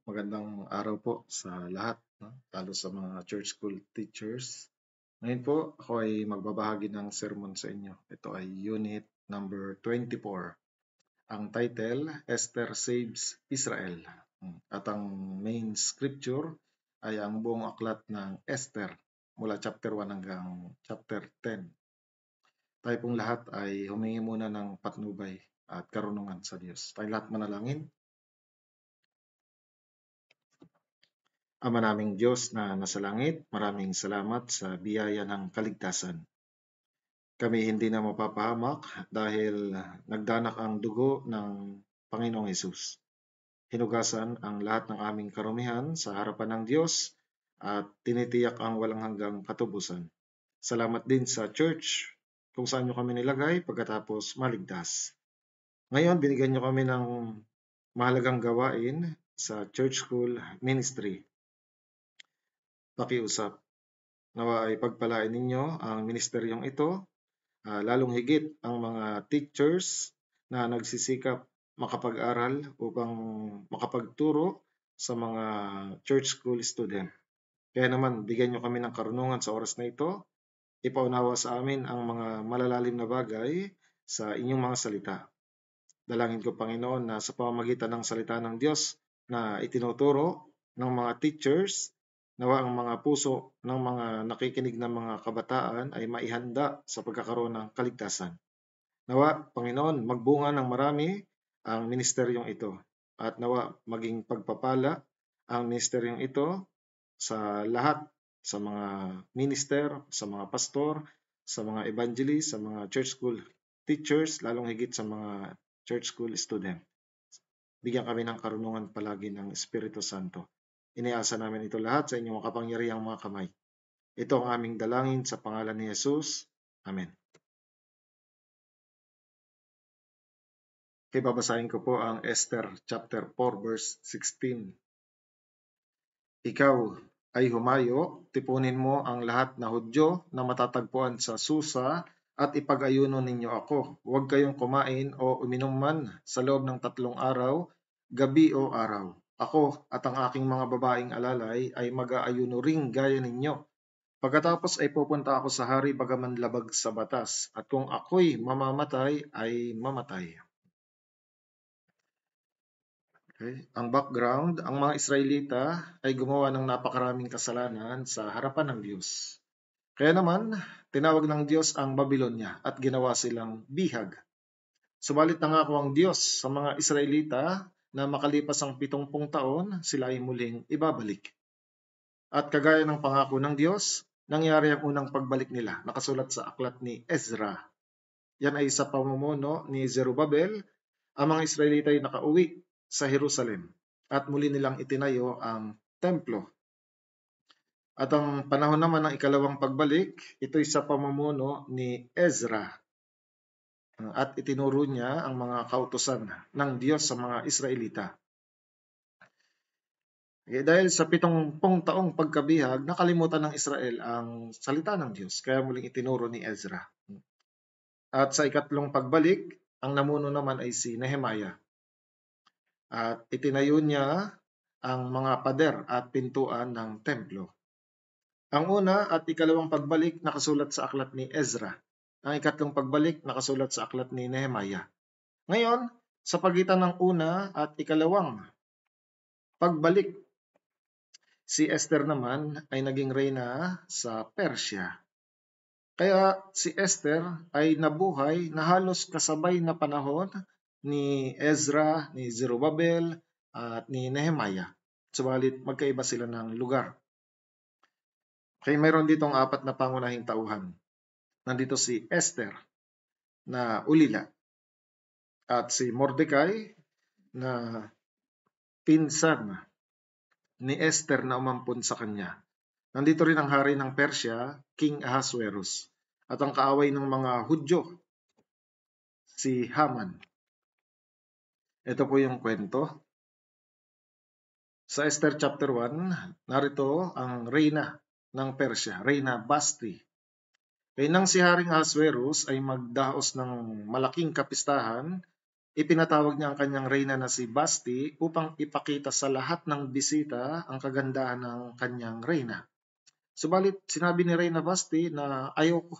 Magandang araw po sa lahat, no? Lalo sa mga church school teachers. Ngayon po, ako ay magbabahagi ng sermon sa inyo. Ito ay unit number 24. Ang title, Esther Saves Israel. At ang main scripture ay ang buong aklat ng Esther mula chapter 1 hanggang chapter 10. Tayo pong lahat ay humingi muna ng patnubay at karunungan sa Diyos. Tayo lahat manalangin. Ama naming Diyos na nasa langit, maraming salamat sa biyaya ng kaligtasan. Kami hindi na mapapahamak dahil nagdanak ang dugo ng Panginoong Hesus. Hinugasan ang lahat ng aming karumihan sa harapan ng Diyos at tinitiyak ang walang hanggang katubusan. Salamat din sa church kung saan nyo kami nilagay pagkatapos maligtas. Ngayon, binigyan nyo kami ng mahalagang gawain sa church school ministry. Pakiusap. Nawa ay pagpalain ninyo ang ministeryong ito, lalong higit ang mga teachers na nagsisikap makapag-aral upang makapagturo sa mga church school student. Kaya naman, bigyan nyo kami ng karunungan sa oras na ito, ipaunawa sa amin ang mga malalalim na bagay sa inyong mga salita. Dalangin ko, Panginoon, na sa pamamagitan ng salita ng Diyos na itinuturo ng mga teachers, nawa ang mga puso ng mga nakikinig ng mga kabataan ay maihanda sa pagkakaroon ng kaligtasan. Nawa, Panginoon, magbunga ng marami ang ministeryong ito at nawa maging pagpapala ang ministeryong ito sa lahat, sa mga minister, sa mga pastor, sa mga evangelist, sa mga church school teachers, lalong higit sa mga church school student. Bigyan kami ng karunungan palagi ng Espiritu Santo. Iniasa namin ito lahat sa inyong makapangyarihang mga kamay. Ito ang aming dalangin sa pangalan ni Jesus. Amen. Okay, babasahin ko po ang Esther chapter 4 verse 16. Ikaw ay humayo, tipunin mo ang lahat na Hudyo na matatagpuan sa Susa at ipag-ayuno ninyo ako. Huwag kayong kumain o uminom man sa loob ng 3 araw, gabi o araw. Ako at ang aking mga babaeng alalay ay mag-aayuno ring gaya ninyo. Pagkatapos ay pupunta ako sa hari bagaman labag sa batas, at kung ako'y mamamatay ay mamatay. Okay. Ang background, ang mga Israelita ay gumawa ng napakaraming kasalanan sa harapan ng Diyos. Kaya naman, tinawag ng Diyos ang Babylonia at ginawa silang bihag. Subalit nangako ang Diyos sa mga Israelita na makalipas ang 70 taon, sila ay muling ibabalik. At kagaya ng pangako ng Diyos, nangyari ang unang pagbalik nila, nakasulat sa aklat ni Ezra. Yan ay sa pamumuno ni Zerubbabel. Ang mga Israelita ay nakauwi sa Jerusalem at muli nilang itinayo ang templo. At ang panahon naman ng ikalawang pagbalik, ito'y sa pamumuno ni Ezra. At itinuro niya ang mga kautusan ng Diyos sa mga Israelita. Dahil sa 70 taong pagkabihag, nakalimutan ng Israel ang salita ng Diyos. Kaya muling itinuro ni Ezra. At sa ikatlong pagbalik, ang namuno naman ay si Nehemiah. At itinayo niya ang mga pader at pintuan ng templo. Ang una at ikalawang pagbalik nakasulat sa aklat ni Ezra. Ang ikatlong pagbalik nakasulat sa aklat ni Nehemiah. Ngayon, sa pagitan ng una at ikalawang pagbalik, si Esther naman ay naging reyna sa Persia. Kaya si Esther ay nabuhay na halos kasabay na panahon ni Ezra, ni Zerubbabel, at ni Nehemiah. Subalit magkaiba sila ng lugar. Kaya mayroon ditong 4 na pangunahing tauhan. Nandito si Esther na ulila at si Mordecai na pinsan ni Esther na umampon sa kanya. Nandito rin ang hari ng Persia, King Ahasuerus, at ang kaaway ng mga Hudyo, si Haman. Ito po yung kwento. Sa Esther chapter 1, narito ang reyna ng Persia, Reyna Basti. Kaya nang si Haring Ahasuerus ay magdaos ng malaking kapistahan ipinatawag niya ang kanyang reyna na si Basti upang ipakita sa lahat ng bisita ang kagandahan ng kanyang reyna. Subalit sinabi ni Reyna Basti na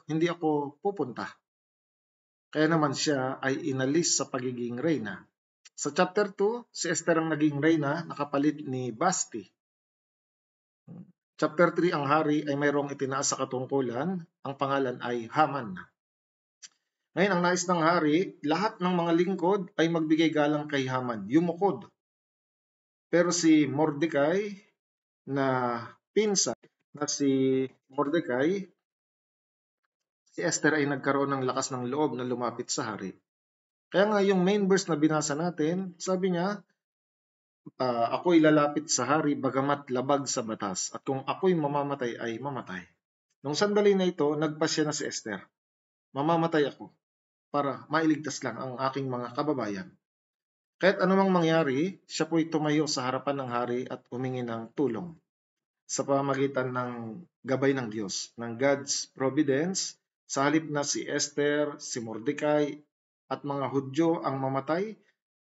hindi ako pupunta. Kaya naman siya ay inalis sa pagiging reyna. Sa chapter 2, si Esther ang naging reyna nakapalit ni Basti. Chapter 3, ang hari ay mayroong itinaas sa katungkulan. Ang pangalan ay Haman. Ngayon, ang nais ng hari, lahat ng mga lingkod ay magbigay galang kay Haman, yumukod. Pero si Mordecai na pinsan na si Mordecai, si Esther ay nagkaroon ng lakas ng loob na lumapit sa hari. Kaya nga yung main verse na binasa natin, sabi niya, ako'y lalapit sa hari bagamat labag sa batas, at kung ako'y mamamatay ay mamatay. Nung sandali na ito, nagpasya na si Esther. Mamamatay ako para mailigtas lang ang aking mga kababayan. Kahit anumang mangyari, siya po'y tumayo sa harapan ng hari at humingi ng tulong sa pamamagitan ng gabay ng Diyos, ng God's providence. Sa halip na si Esther, si Mordecai at mga Hudyo ang mamatay,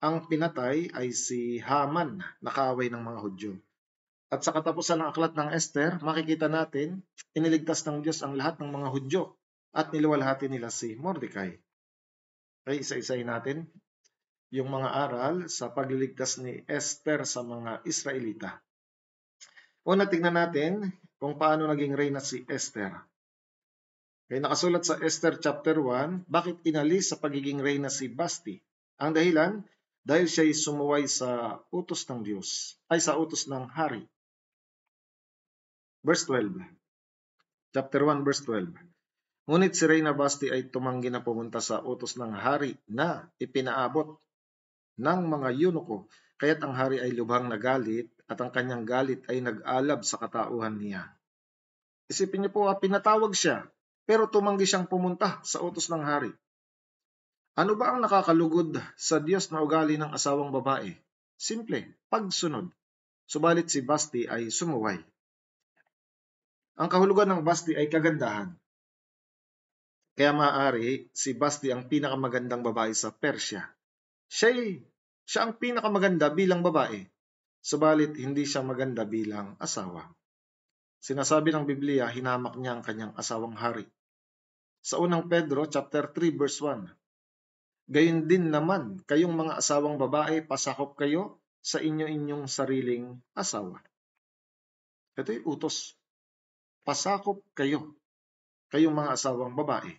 ang pinatay ay si Haman, nakaaway ng mga Hudyo. At sa katapusan ng aklat ng Esther, makikita natin, iniligtas ng Diyos ang lahat ng mga Hudyo at niluwalhati nila si Mordecai. Okay, isa-isahin natin yung mga aral sa pagliligtas ni Esther sa mga Israelita. Una, tingnan natin kung paano naging reyna si Esther. Okay, nakasulat sa Esther chapter 1, bakit inalis sa pagiging reyna si Basti? Ang dahilan, dahil siya ay sumuway sa utos ng Diyos, ay sa utos ng hari. Verse 12. Chapter 1, verse 12. Ngunit si Reyna Basti ay tumanggi na pumunta sa utos ng hari na ipinaabot ng mga eunuko, kaya't ang hari ay lubhang nagalit at ang kanyang galit ay nag-alab sa katauhan niya. Isipin niyo po, pinatawag siya, pero tumanggi siyang pumunta sa utos ng hari. Ano ba ang nakakalugod sa Diyos na ugali ng asawang babae? Simple, pagsunod. Subalit si Basti ay sumuway. Ang kahulugan ng Basti ay kagandahan. Kaya maaari si Basti ang pinakamagandang babae sa Persya. Siya ang pinakamaganda bilang babae. Subalit hindi siya maganda bilang asawa. Sinasabi ng Biblia, hinamak niya ang kanyang asawang hari. Sa unang Pedro, chapter 3, verse 1. Gayon din naman, kayong mga asawang babae, pasakop kayo sa inyong sariling asawa. Ito yung utos. Pasakop kayo, kayong mga asawang babae.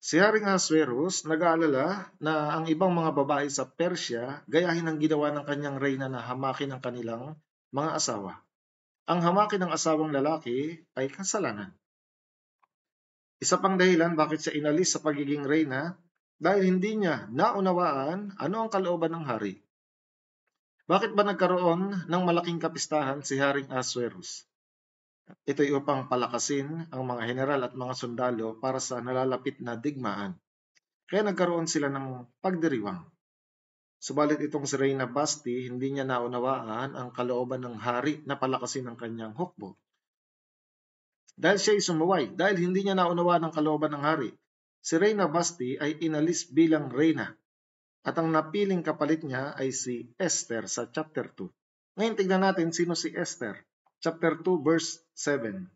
Si Haring Ahasuerus nag-aalala na ang ibang mga babae sa Persya gayahin ang ginawa ng kanyang reyna na hamakin ang kanilang mga asawa. Ang hamakin ng asawang lalaki ay kasalanan. Isa pang dahilan bakit siya inalis sa pagiging reyna dahil hindi niya naunawaan ano ang kalooban ng hari. Bakit ba nagkaroon ng malaking kapistahan si Haring Ahasuerus? Ito'y upang palakasin ang mga general at mga sundalo para sa nalalapit na digmaan. Kaya nagkaroon sila ng pagdiriwang. Subalit itong si Reyna Basti, hindi niya naunawaan ang kalooban ng hari na palakasin ang kanyang hukbo. Dahil siya ay sumuway, dahil hindi niya naunawaan ang kalooban ng hari, si Reyna Basti ay inalis bilang reyna. At ang napiling kapalit niya ay si Esther sa chapter 2. Ngayon tignan natin sino si Esther. Chapter 2 verse 7.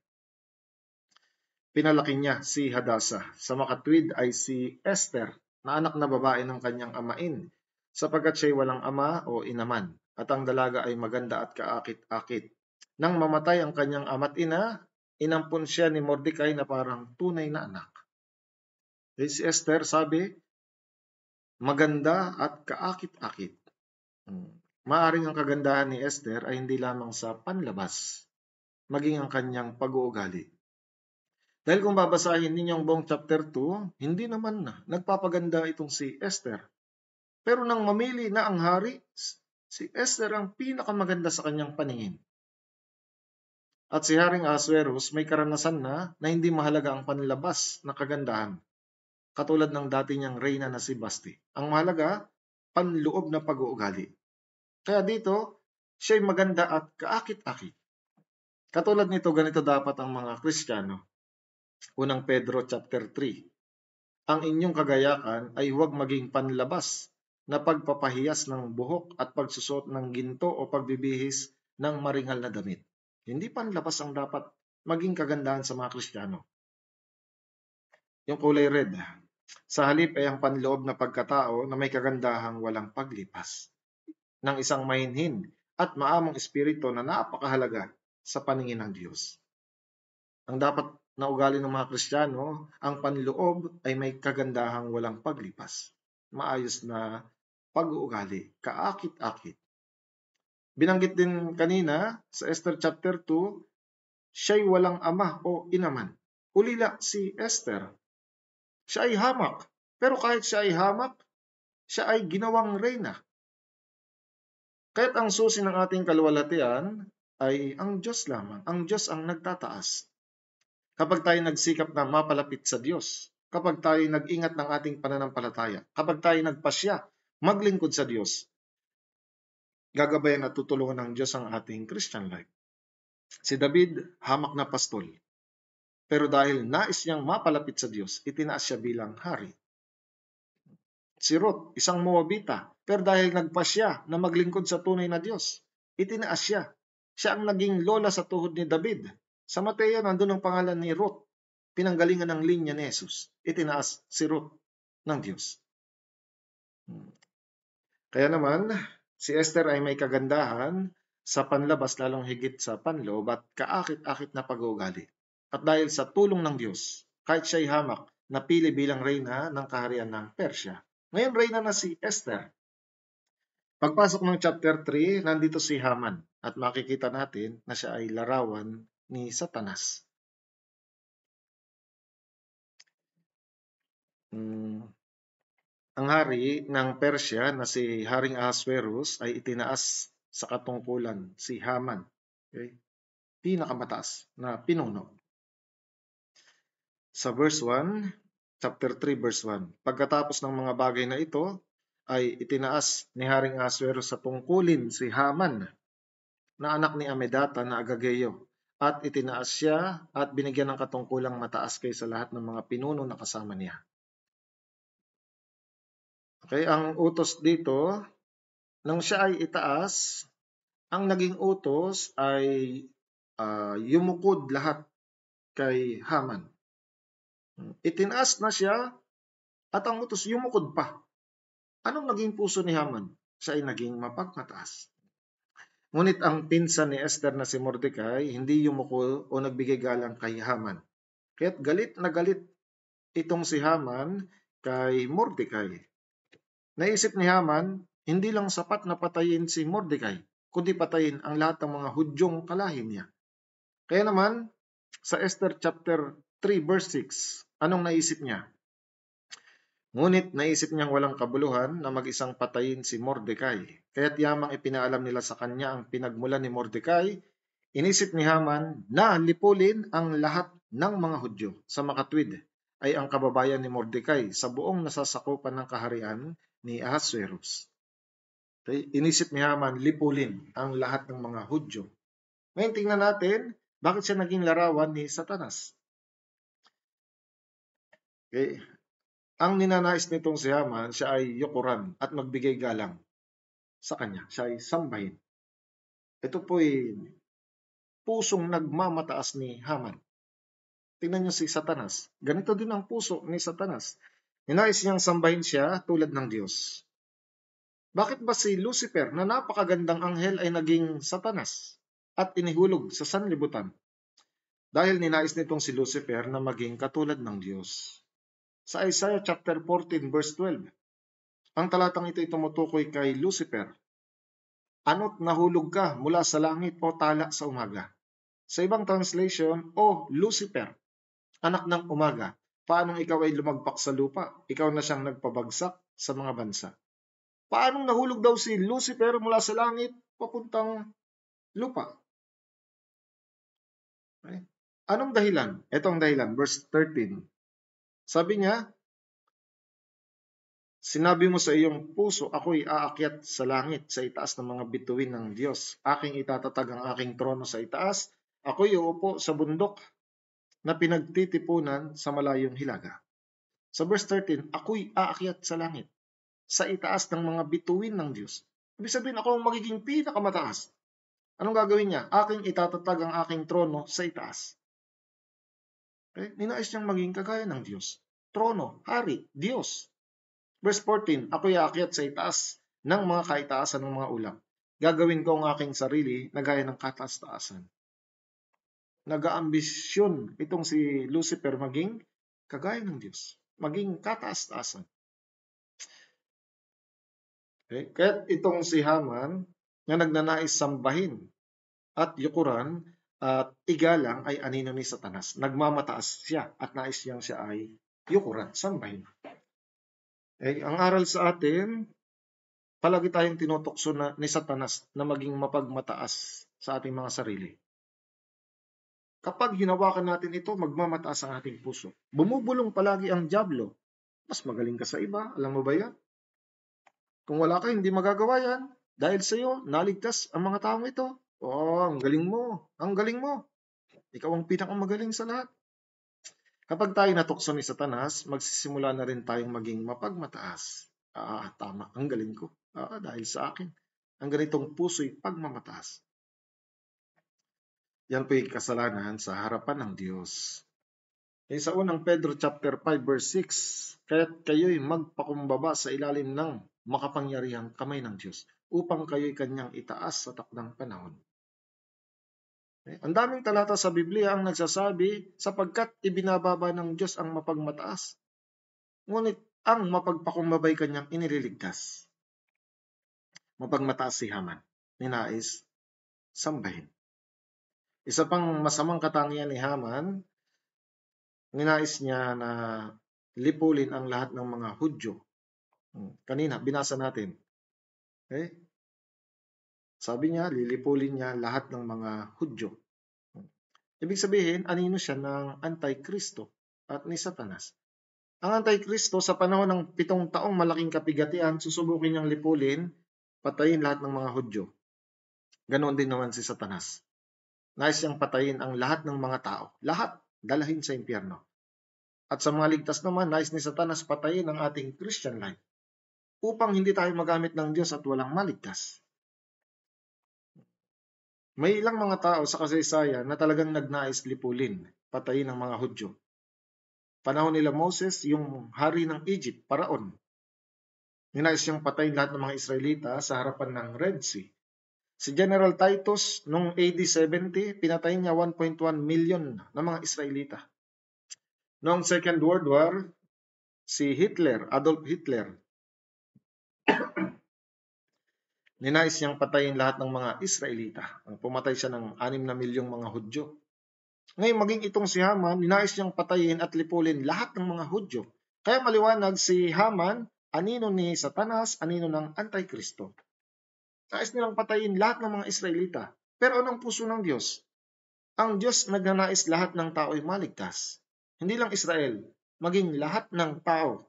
Pinalaki niya si Hadassah. Sa makatwid ay si Esther na anak na babae ng kanyang amain, sapagkat siya'y walang ama o inaman, at ang dalaga ay maganda at kaakit-akit. Nang mamatay ang kanyang ama't ina, inampun siya ni Mordecai na parang tunay na anak. Si Esther, sabi, maganda at kaakit-akit. Maaring ang kagandahan ni Esther ay hindi lamang sa panlabas, maging ang kanyang pag-uugali. Dahil kung babasahin ninyo ang buong chapter 2, hindi naman nagpapaganda itong si Esther. Pero nang mamili na ang hari, si Esther ang pinakamaganda sa kanyang paningin. At si Haring Ahasuerus may karanasan na hindi mahalaga ang panlabas na kagandahan, katulad ng dati niyang reyna na si Basti. Ang mahalaga, panloob na pag-uugali. Kaya dito, siya'y maganda at kaakit-akit. Katulad nito, ganito dapat ang mga Kristiyano. Unang Pedro chapter 3. Ang inyong kagayakan ay huwag maging panlabas na pagpapahiyas ng buhok at pagsusot ng ginto o pagbibihis ng maringal na damit. Hindi panlabas ang dapat maging kagandahan sa mga Kristiyano. Yung kulay red. Sa halip ay ang panloob na pagkatao na may kagandahang walang paglipas ng isang mahinhin at maamong espiritu na napakahalaga sa paningin ng Diyos. Ang dapat na ugali ng mga Kristiyano, ang panloob ay may kagandahang walang paglipas. Maayos na pag-uugali, kaakit-akit. Binanggit din kanina sa Esther chapter 2, siya'y walang ama o inaman. Ulila si Esther. Siya ay hamak. Pero kahit siya ay hamak, siya ay ginawang reyna. Kahit ang susi ng ating kaluwalhatian ay ang Diyos lamang. Ang Diyos ang nagtataas. Kapag tayo nagsikap na mapalapit sa Diyos, kapag tayo nag-ingat ng ating pananampalataya, kapag tayo nagpasya, maglingkod sa Diyos, gagabayan at tutulungan ng Diyos ang ating Christian life. Si David, hamak na pastol. Pero dahil nais niyang mapalapit sa Diyos, itinaas siya bilang hari. Si Ruth, isang Moabita, pero dahil nagpasya na maglingkod sa tunay na Diyos, itinaas siya. Siya ang naging lola sa tuhod ni David. Sa Mateo, nandun ang pangalan ni Ruth. Pinanggalingan ng linya ni Jesus. Itinaas si Ruth ng Diyos. Kaya naman, si Esther ay may kagandahan sa panlabas lalong higit sa panloob at kaakit-akit na pag-uugali. At dahil sa tulong ng Diyos, kahit siya'y hamak, napili bilang reyna ng kaharian ng Persya. Ngayon, reyna na si Esther. Pagpasok ng chapter 3, nandito si Haman at makikita natin na siya ay larawan ni Satanas. Ang hari ng Persya na si Haring Ahasuerus ay itinaas sa katungkulan si Haman. Okay? Pinakamataas na pinuno. Sa verse 1, chapter 3 verse 1, pagkatapos ng mga bagay na ito, ay itinaas ni Haring Ahasuerus sa tungkulin si Haman na anak ni Amedata na Agageyo, at itinaas siya at binigyan ng katungkulang mataas kaysa lahat ng mga pinuno na kasama niya. Okay, ang utos dito, nang siya ay itaas, ang naging utos ay yumukod lahat kay Haman. Itinaas na siya at ang utos yumukod pa. Anong naging puso ni Haman? Siya ay naging mapagmataas. Ngunit ang pinsan ni Esther na si Mordecai hindi yumuko o nagbigay galang kay Haman. Kaya't galit na galit itong si Haman kay Mordecai. Naisip ni Haman, hindi lang sapat na patayin si Mordecai, kundi patayin ang lahat ng mga Hudyong kalahi niya. Kaya naman, sa Esther chapter 3 verse 6, anong naisip niya? Ngunit naisip niyang walang kabuluhan na mag-isang patayin si Mordecai. Kaya't yamang ipinaalam nila sa kanya ang pinagmulan ni Mordecai, inisip ni Haman na lipulin ang lahat ng mga Hudyo sa makatwid ay ang kababayan ni Mordecai sa buong nasasakupan ng kaharian ni Ahasuerus. Okay? Inisip ni Haman lipulin ang lahat ng mga Hudyo. Ngayon tingnan natin bakit siya naging larawan ni Satanas. Okay? Ang ninanais nitong si Haman, siya ay yukuran at magbigay galang sa kanya. Siya ay sambahin. Ito po'y pusong nagmamataas ni Haman. Tingnan niyo si Satanas. Ganito din ang puso ni Satanas. Ninais niyang sambahin siya tulad ng Diyos. Bakit ba si Lucifer na napakagandang anghel ay naging Satanas at inihulog sa sanlibutan? Dahil ninais nitong si Lucifer na maging katulad ng Diyos. Sa Isaiah chapter 14 verse 12, ang talatang ito ay tumutukoy kay Lucifer. Ano't nahulog ka mula sa langit o tala sa umaga? Sa ibang translation, O Lucifer, anak ng umaga, paanong ikaw ay lumagpak sa lupa? Ikaw na siyang nagpabagsak sa mga bansa. Paanong nahulog daw si Lucifer mula sa langit papuntang lupa? Okay. Anong dahilan? Ito ang dahilan, verse 13. Sabi niya, sinabi mo sa iyong puso, ako'y aakyat sa langit, sa itaas ng mga bituin ng Diyos. Aking itatatag ang aking trono sa itaas. Ako'y uupo sa bundok na pinagtitipunan sa malayong hilaga. Sa verse 13, ako'y aakyat sa langit. sa itaas ng mga bituin ng Diyos. Ibig sabihin, ako ang magiging pinakamataas. Anong gagawin niya? Aking itatatag ang aking trono sa itaas. Okay? Ninais niyang maging kagaya ng Diyos. Trono, hari, Diyos. Verse 14, ako'y aakyat sa itaas ng mga kaitaasan ng mga ulap. Gagawin ko ang aking sarili na gaya ng kataas-taasan. Nag-aambisyon itong si Lucifer maging kagaya ng Diyos. Maging kataas-taasan. Okay? Kaya itong si Haman na nagnanais sambahin at yukuran at igalang ay anino ni Satanas. Nagmamataas siya at nais siya ay yukuran, sambahin. Okay? Ang aral sa atin, palagi tayong tinutokso ni Satanas na maging mapagmataas sa ating mga sarili. Kapag hinawakan natin ito, magmamataas ang ating puso. Bumubulong palagi ang dyablo. Mas magaling ka sa iba, alam mo ba yan? Kung wala ka, hindi magagawa yan. Dahil sa iyo, naligtas ang mga taong ito. Ang galing mo. Ang galing mo. Ikaw ang pinakamagaling sa lahat. Kapag tayo natukso ni Satanas, magsisimula na rin tayong maging mapagmataas. Tama, ang galing ko. Dahil sa akin. Ang ganitong puso'y pagmamataas. Yan po'y kasalanan sa harapan ng Diyos. Sa unang Pedro chapter 5 verse 6, kaya't kayo'y magpakumbaba sa ilalim ng makapangyarihang kamay ng Diyos upang kayo'y kanyang itaas sa takdang panahon. Ang daming talata sa Biblia ang nagsasabi sapagkat ibinababa ng Diyos ang mapagmataas. Ngunit ang mapagpakumbaba'y kanyang inililigtas. Mapagmataas si Haman, ninais sambahin. Isa pang masamang katangian ni Haman, ninais niya na lipulin ang lahat ng mga Hudyo. Kanina, binasa natin. Okay? Sabi niya, lilipulin niya lahat ng mga Hudyo. Ibig sabihin, anino siya ng Antikristo at ni Satanas. Ang Antikristo, sa panahon ng 7 taong malaking kapigatian, susubukin niyang lipulin, patayin lahat ng mga Hudyo. Ganoon din naman si Satanas. Nais siyang patayin ang lahat ng mga tao. Lahat, dalahin sa impyerno. At sa mga ligtas naman, nais ni Satanas patayin ang ating Christian life upang hindi tayo magamit ng Diyos at walang maligtas. May ilang mga tao sa kasaysayan na talagang nagnais lipulin, patayin ang mga Hudyo. Panahon nila Moses, yung hari ng Egypt, Paraon. Ninais siyang patayin lahat ng mga Israelita sa harapan ng Red Sea. Si General Titus, noong AD 70, pinatayin niya 1.1 million na mga Israelita. Noong Second World War, si Hitler, Adolf Hitler, ninais niyang patayin lahat ng mga Israelita. Pumatay siya ng 6 na milyong mga Hudyo. Ngayon, maging itong si Haman, ninais niyang patayin at lipulin lahat ng mga Hudyo. Kaya maliwanag si Haman, anino ni Satanas, anino ng Antikristo. Nais nilang patayin lahat ng mga Israelita. Pero anong puso ng Diyos? Ang Diyos nagnanais lahat ng tao ay maligtas. Hindi lang Israel, maging lahat ng tao,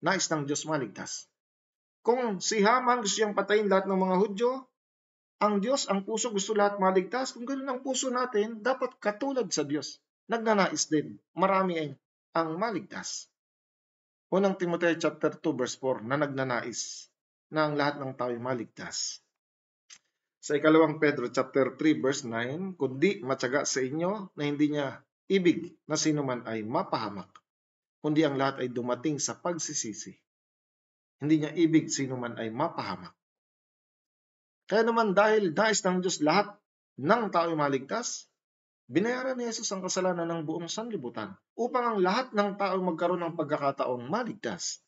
nais ng Diyos maligtas. Kung si Haman gusto niyang patayin lahat ng mga Hudyo, ang Diyos, ang puso gusto lahat maligtas. Kung ganoon ang puso natin, dapat katulad sa Diyos. Nagnanais din. Marami ang maligtas. Unang Timoteo chapter 2 verse 4 na nagnanais na ang lahat ng tao ay maligtas. Sa ikalawang Pedro chapter 3 verse 9, kundi matyaga sa inyo na hindi niya ibig na sino man ay mapahamak, kundi ang lahat ay dumating sa pagsisisi. Hindi niya ibig sino man ay mapahamak. Kaya naman dahil nais ng Diyos lahat ng tao ay maligtas, binayaran ni Jesus ang kasalanan ng buong sanlibutan upang ang lahat ng tao magkaroon ng pagkakataong maligtas.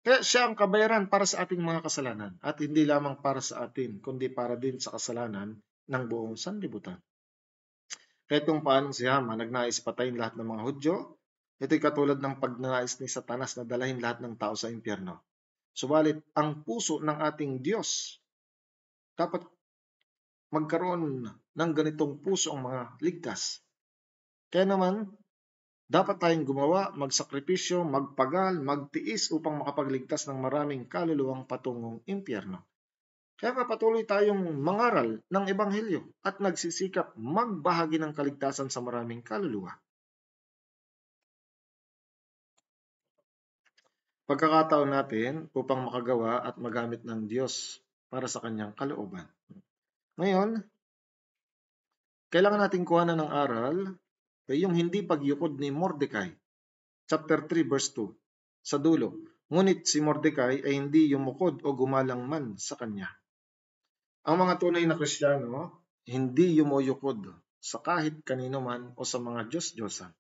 Kaya siya ang kabayaran para sa ating mga kasalanan at hindi lamang para sa atin, kundi para din sa kasalanan ng buong sanlibutan. Kaya itong paanong si Haman, nagnais patayin lahat ng mga Hudyo, ito'y katulad ng pagnanais ni Satanas na dalahin lahat ng tao sa impyerno. Subalit, ang puso ng ating Diyos, dapat magkaroon ng ganitong puso ang mga ligtas. Kaya naman, dapat tayong gumawa, magsakripisyo, magpagal, magtiis upang makapagligtas ng maraming kaluluwang patungong impyerno. Kaya patuloy tayong mangaral ng Ebanghelyo at nagsisikap magbahagi ng kaligtasan sa maraming kaluluwa. pagkakataon natin upang makagawa at magamit ng Diyos para sa kanyang kalooban. Ngayon, kailangan nating kuhanan ng aral yung hindi pagyukod ni Mordecai. Chapter 3 verse 2 sa dulo. Ngunit si Mordecai ay hindi yumukod o gumalang man sa kanya. Ang mga tunay na Kristiyano, hindi yumuyukod sa kahit kanino man o sa mga Diyos-Diyosan.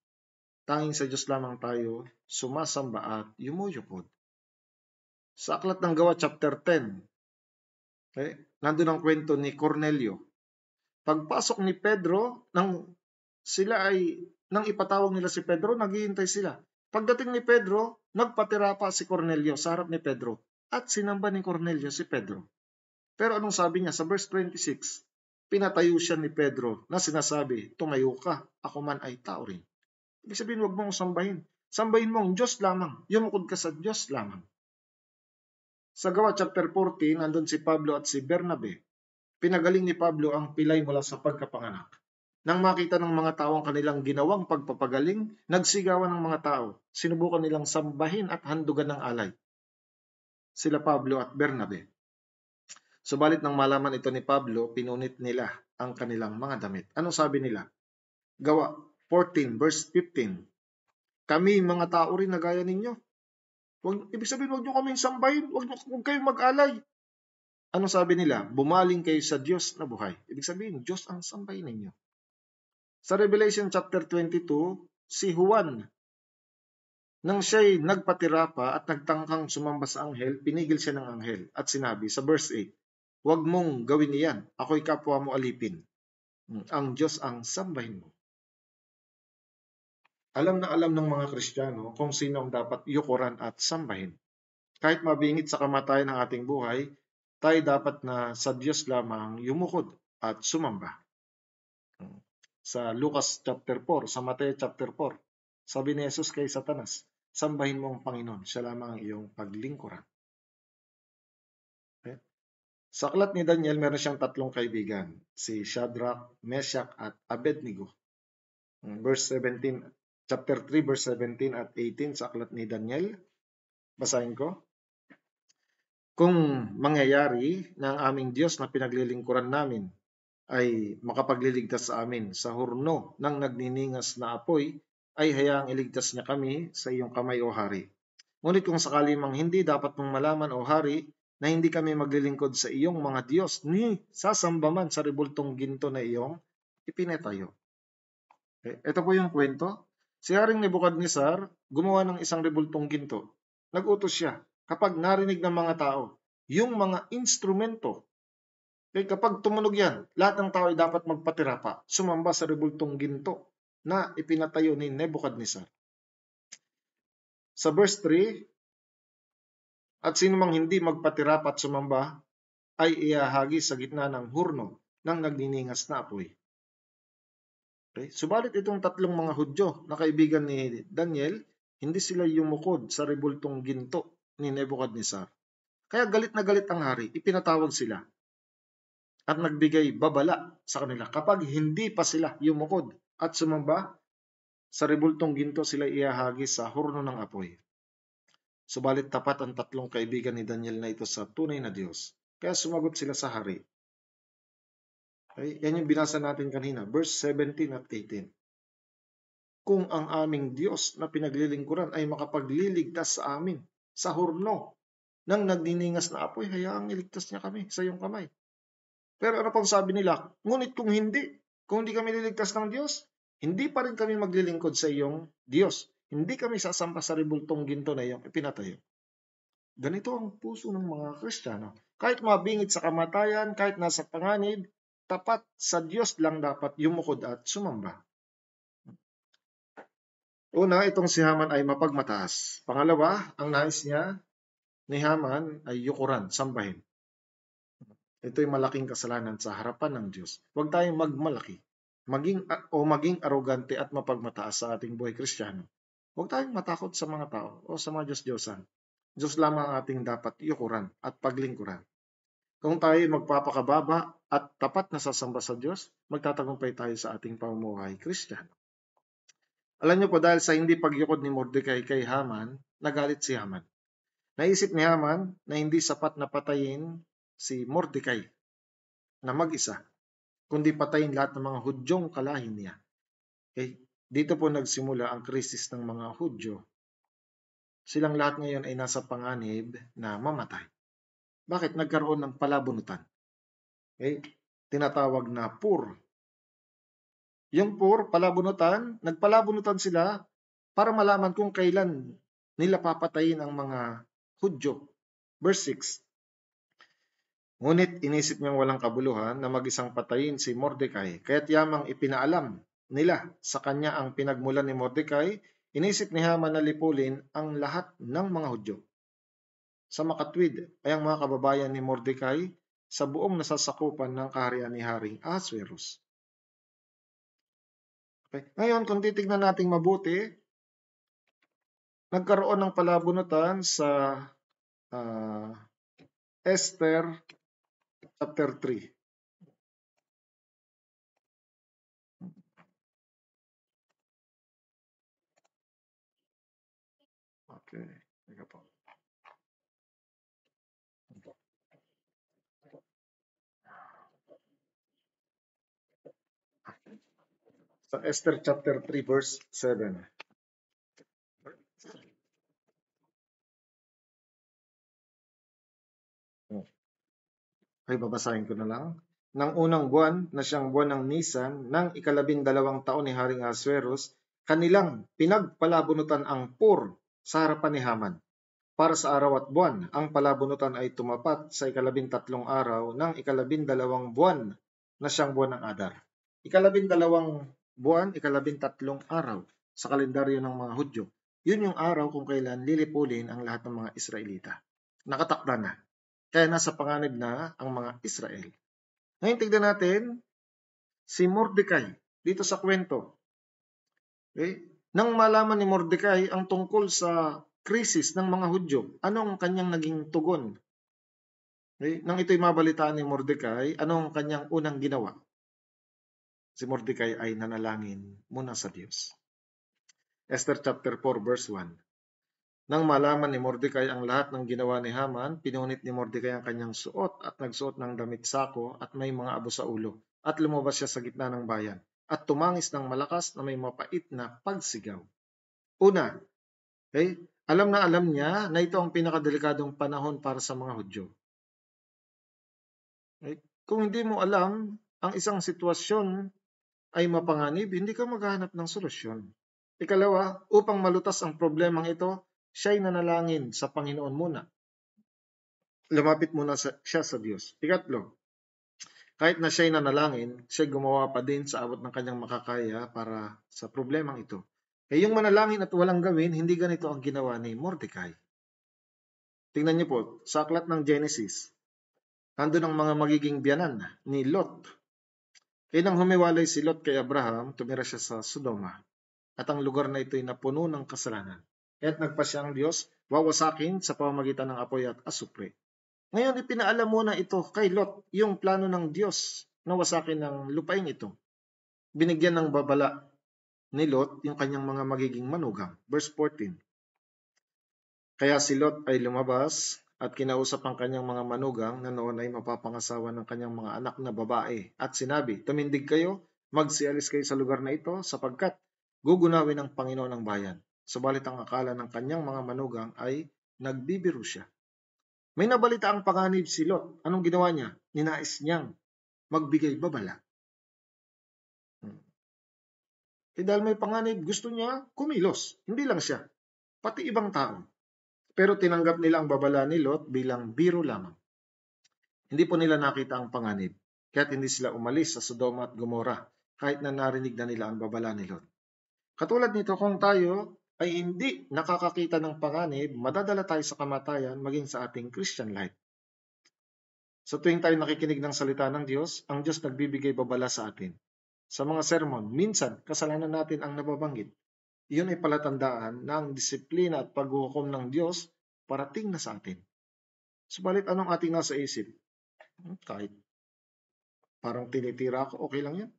Tanging sa Diyos lamang tayo sumasamba at yumuyukod. Sa Aklat ng Gawa chapter 10, nandun ang kwento ni Cornelio. Pagpasok ni Pedro, nang ipatawag nila si Pedro, naghihintay sila. Pagdating ni Pedro, nagpatira pa si Cornelio sa harap ni Pedro at sinamba ni Cornelio si Pedro. Pero anong sabi niya sa verse 26? Pinatayo siya ni Pedro na sinasabi, tumayo ka, ako man ay tao rin. Ibig sabihin, huwag mong sambahin. Sambahin mo ang Diyos lamang. Yumukod ka sa Diyos lamang. Sa Gawa chapter 14, nandun si Pablo at si Bernabe. Pinagaling ni Pablo ang pilay mula sa pagkapanganak. Nang makita ng mga tao ang kanilang ginawang pagpapagaling, nagsigawan ng mga tao. Sinubukan nilang sambahin at handugan ng alay. Sila Pablo at Bernabe. Subalit nang malaman ito ni Pablo, pinunit nila ang kanilang mga damit. Ano sabi nila? Gawa 14 verse 15. Kami mga tao rin na gaya ninyo. Ibig sabihin, huwag nyo kaming sambahin. Huwag kayong mag-alay. Ano sabi nila? Bumaling kayo sa Diyos na buhay. Ibig sabihin, Diyos ang sambahin ninyo. Sa Revelation chapter 22, si Juan, nang siya'y nagpatira pa at nagtangkang sumamba sa anghel, pinigil siya ng anghel at sinabi sa verse 8, huwag mong gawin iyan, ako'y kapwa mo alipin. Ang Diyos ang sambahin mo. Alam na alam ng mga Kristiyano kung sino ang dapat yukuran at sambahin. Kahit mabingit sa kamatayan ng ating buhay, tayo dapat na sa Diyos lamang yumukod at sumamba. Sa Lucas chapter 4, sa Mateo chapter 4, sabi ni Jesus kay Satanas, sambahin mo ang Panginoon, siya lamang ang iyong paglingkuran. Okay? Sa aklat ni Daniel, meron siyang tatlong kaibigan, si Shadrach, Meshach at Abednego. Verse 17, chapter 3, verse 17 at 18 sa aklat ni Daniel. Basahin ko. Kung mangyayari na ang aming Diyos na pinaglilingkuran namin ay makapagliligtas sa amin sa hurno ng nagniningas na apoy, ay hayaang iligtas niya kami sa iyong kamay o hari. Ngunit kung sakali mang hindi, dapat mong malaman o hari na hindi kami maglilingkod sa iyong mga Diyos ni sasamba man sa rebultong ginto na iyong ipinatayo. Okay. Ito po yung kwento. Si Haring Nebukadnezar gumawa ng isang rebultong ginto. Nag-utos siya kapag narinig ng mga tao yung mga instrumento. Okay, kapag tumunog yan, lahat ng tao ay dapat magpatira pa, sumamba sa rebultong ginto na ipinatayo ni Nebukadnezar. Sa verse 3, at sino mang hindi magpatira pa at sumamba ay iahagi sa gitna ng hurno ng nagniningas na apoy. Okay? Subalit itong tatlong mga Hudyo na kaibigan ni Daniel, hindi sila yumukod sa rebultong ginto ni Nebukadnezar. Kaya galit na galit ang hari, ipinatawag sila at nagbigay babala sa kanila. Kapag hindi pa sila yumukod at sumamba, sa rebultong ginto sila iahagi sa hurno ng apoy. Subalit tapat ang tatlong kaibigan ni Daniel na ito sa tunay na Diyos. Kaya sumagot sila sa hari. Okay? Yan yung binasa natin kanina, verse 17 at 18. Kung ang aming Diyos na pinaglilingkuran ay makapagliligtas sa amin sa hurno ng nagniningas na apoy, hayaang iligtas niya kami sa iyong kamay. Pero ano pang sabi nila? Ngunit kung hindi kami liligtas ng Diyos, hindi pa rin kami maglilingkod sa iyong Diyos. Hindi kami sasamba sa rebultong ginto na iyong ipinatayo. Ganito ang puso ng mga Kristiyano. Kahit mabingit sa kamatayan, kahit nasa panganib, tapat sa Diyos lang dapat yumukod at sumamba. Una, itong si Haman ay mapagmataas. Pangalawa, ang nais niya ni Haman ay yukuran, sambahin. Ito'y malaking kasalanan sa harapan ng Diyos. Huwag tayong magmalaki, maging arogante at mapagmataas sa ating buhay Kristiyano. Huwag tayong matakot sa mga tao o sa mga Diyos-Diyosan. Diyos lamang ang ating dapat yukuran at paglingkuran. Kung tayo magpapakababa at tapat na sasamba sa Diyos, magtatagumpay tayo sa ating pamumuhay Kristiyano. Alam niyo po, dahil sa hindi pagyukod ni Mordecai kay Haman, nagalit si Haman. Naisip ni Haman na hindi sapat na patayin si Mordecai na mag-isa, kundi patayin lahat ng mga Hudyong kalahin niya. Okay? Dito po nagsimula ang krisis ng mga Hudyo. Silang lahat ngayon ay nasa panganib na mamatay. Bakit? Nagkaroon ng palabunutan. Okay? Tinatawag na pur. Yung pur, palabunutan, nagpalabunutan sila para malaman kung kailan nila papatayin ang mga Hudyo. Verse 6. Ngunit inisip niyang walang kabuluhan na mag-isang patayin si Mordecai, kaya't yamang ipinaalam nila sa kanya ang pinagmulan ni Mordecai. Inisip ni Haman na lipulin ang lahat ng mga Hudyo. Sa makatwid ay ang mga kababayan ni Mordecai sa buong nasasakupan ng kaharian ni Haring Ahasuerus. Okay. Ngayon, kung titignan natin mabuti, nagkaroon ng palabunutan sa Esther chapter 3. Okay. Teka po. Sa Esther chapter 3 verse 7. Ay, babasahin ko na lang. Nang unang buwan na siyang buwan ng Nisan, ng 12 taon ni Haring Ahasuerus, kanilang pinagpalabunutan ang pur sa harapan ni Haman. Para sa araw at buwan, ang palabunutan ay tumapat sa 13 araw ng 12 buwan na siyang buwan ng Adar. 12 buwan, 13 araw sa kalendaryo ng mga Hudyo. Yun yung araw kung kailan lilipulin ang lahat ng mga Israelita. Nakatakda na. Kaya nasa panganib na ang mga Israel. Ngayon tignan natin si Mordecai dito sa kwento. Okay? Nang malaman ni Mordecai ang tungkol sa krisis ng mga Hudyo, anong kanyang naging tugon? Okay? Nang ito'y mabalitaan ni Mordecai, anong kanyang unang ginawa? Si Mordecai ay nanalangin muna sa Diyos. Esther chapter 4 verse 1. Nang malaman ni Mordecai ang lahat ng ginawa ni Haman, pinunit ni Mordecai ang kanyang suot at nagsuot ng damit sako at may mga abo sa ulo at lumabas siya sa gitna ng bayan at tumangis ng malakas na may mapait na pagsigaw. Una, okay, alam niya na ito ang pinakadelikadong panahon para sa mga Hudyo. Okay? Kung hindi mo alam ang isang sitwasyon ay mapanganib, hindi ka maghahanap ng solusyon. Ikalawa, upang malutas ang problemang ito, siya'y nanalangin sa Panginoon muna. Lumapit muna siya sa Diyos. Ikatlo, kahit na siya'y nanalangin, siya'y gumawa pa din sa abot ng kanyang makakaya para sa problemang ito. Yung manalangin at walang gawin, hindi ganito ang ginawa ni Mordecai. Tingnan niyo po, sa aklat ng Genesis, nandun ang mga magiging biyanan ni Lot. Kaya nang humiwalay si Lot kay Abraham, tumira siya sa Sodoma. At ang lugar na ito ay napuno ng kasalanan. Kaya't nagpasya ang Diyos, wawasakin sa pamamagitan ng apoy at asupre. Ngayon, ipinaalam muna ito kay Lot, yung plano ng Diyos na wasakin ng lupain ito. Binigyan ng babala ni Lot yung kanyang mga magiging manugang. Verse 14. Kaya si Lot ay lumabas at kinausap ang kanyang mga manugang na noon ay mapapangasawa ng kanyang mga anak na babae. At sinabi, tumindig kayo, magsialis kayo sa lugar na ito sapagkat gugunawin ng Panginoon ang bayan. Subalit ang akala ng kanyang mga manugang ay nagbibiro siya. May nabalita ang panganib si Lot. Anong ginawa niya? Ninais niyang magbigay babala. Dahil may panganib, gusto niya kumilos. Hindi lang siya, pati ibang tao. Pero tinanggap nila ang babala ni Lot bilang biro lamang. Hindi po nila nakita ang panganib, kaya't hindi sila umalis sa Sodoma at Gomora kahit na narinig na nila ang babala ni Lot. Katulad nito, kung tayo ay hindi nakakakita ng panganib, madadala tayo sa kamatayan maging sa ating Christian life. Sa tuwing tayo nakikinig ng salita ng Diyos, ang Diyos nagbibigay babala sa atin. Sa mga sermon, minsan kasalanan natin ang nababanggit. Iyon ay palatandaan na ang disiplina at paghuhukom ng Diyos parating na sa atin. Subalit anong ating nasa isip? Kahit parang tinitira ako, okay lang yan.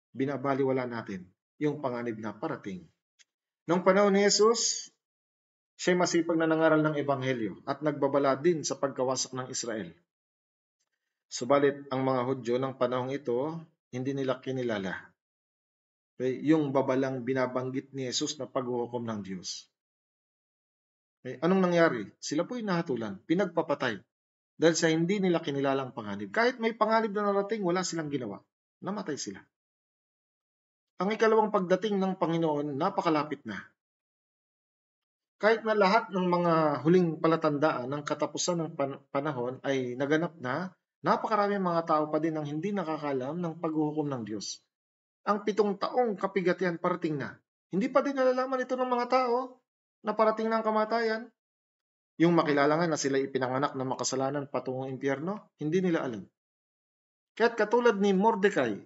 Binabaliwala natin yung panganib na parating. Noong panahon ni Jesus, Siya'y masipag na nangaral ng ebanghelyo at nagbabala din sa pagkawasak ng Israel. Subalit ang mga Hudyo ng panahong ito, hindi nila kinilala yung babalang binabanggit ni Jesus na paghuhukom ng Diyos. Anong nangyari? Sila po'y nahatulan, pinagpapatay dahil sa hindi nila kinilalang panganib. Kahit may panganib na narating, wala silang ginawa. Namatay sila. Ang ikalawang pagdating ng Panginoon, napakalapit na. Kahit na lahat ng mga huling palatandaan ng katapusan ng panahon ay naganap na, napakaraming mga tao pa din ang hindi nakakalam ng paghuhukom ng Diyos. Ang 7 taong kapigatian parating na. Hindi pa din nalalaman ito ng mga tao na parating na ang kamatayan. Yung makilala nga na sila ipinanganak na makasalanan patungong impyerno, hindi nila alam. Kaya't katulad ni Mordecai,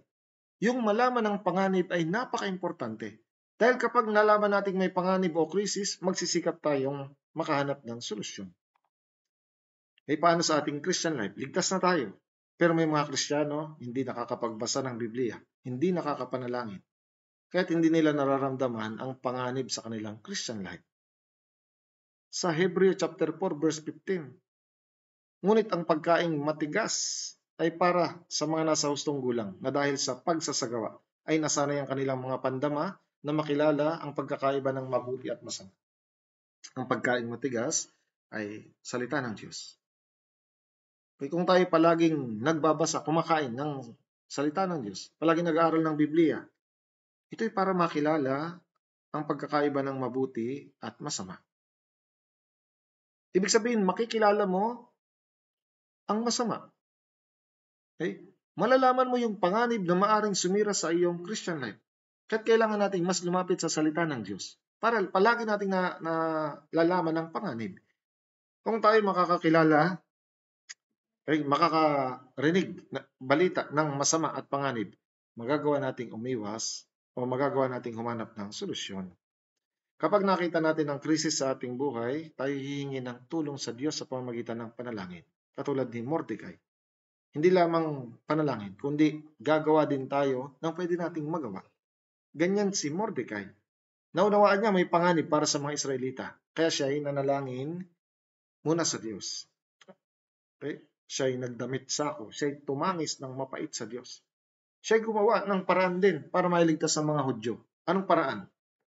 yung malaman ng panganib ay napaka-importante. Dahil kapag nalaman natin may panganib o krisis, magsisikap tayong makahanap ng solusyon. Paano sa ating Christian life? Ligtas na tayo. Pero may mga Kristiyano, hindi nakakapagbasa ng Biblia, hindi nakakapanalangin. Kaya't hindi nila nararamdaman ang panganib sa kanilang Christian life. Sa Hebreo chapter 4 verse 15, ngunit ang pagkaing matigas ay para sa mga nasa hustong gulang na dahil sa pagsasagawa ay nasanay ang kanilang mga pandama na makilala ang pagkakaiba ng mabuti at masama. Ang pagkaing matigas ay salita ng Diyos. Kung tayo palaging nagbabasa, kumakain ng salita ng Diyos, palaging nag-aaral ng Biblia, ito'y para makilala ang pagkakaiba ng mabuti at masama. Ibig sabihin, makikilala mo ang masama. Malalaman mo yung panganib na maaring sumira sa iyong Christian life. Kaya't kailangan natin mas lumapit sa salita ng Diyos para palagi nating nalalaman ang panganib. Kung tayo makakakilala, makakarinig na balita ng masama at panganib, magagawa nating umiwas o magagawa nating humanap ng solusyon. Kapag nakita natin ang krisis sa ating buhay, tayo hihingi ng tulong sa Diyos sa pamamagitan ng panalangin, katulad ni Mordecai. Hindi lamang panalangin, kundi gagawa din tayo ng pwede nating magawa. Ganyan si Mordecai. Naunawaan niya may panganib para sa mga Israelita, kaya siya ay nanalangin muna sa Diyos. Siya ay nagdamit sako, siya ay tumangis ng mapait sa Diyos. Siya ay gumawa ng paraan din para mailigtas ang mga Hudyo. Anong paraan?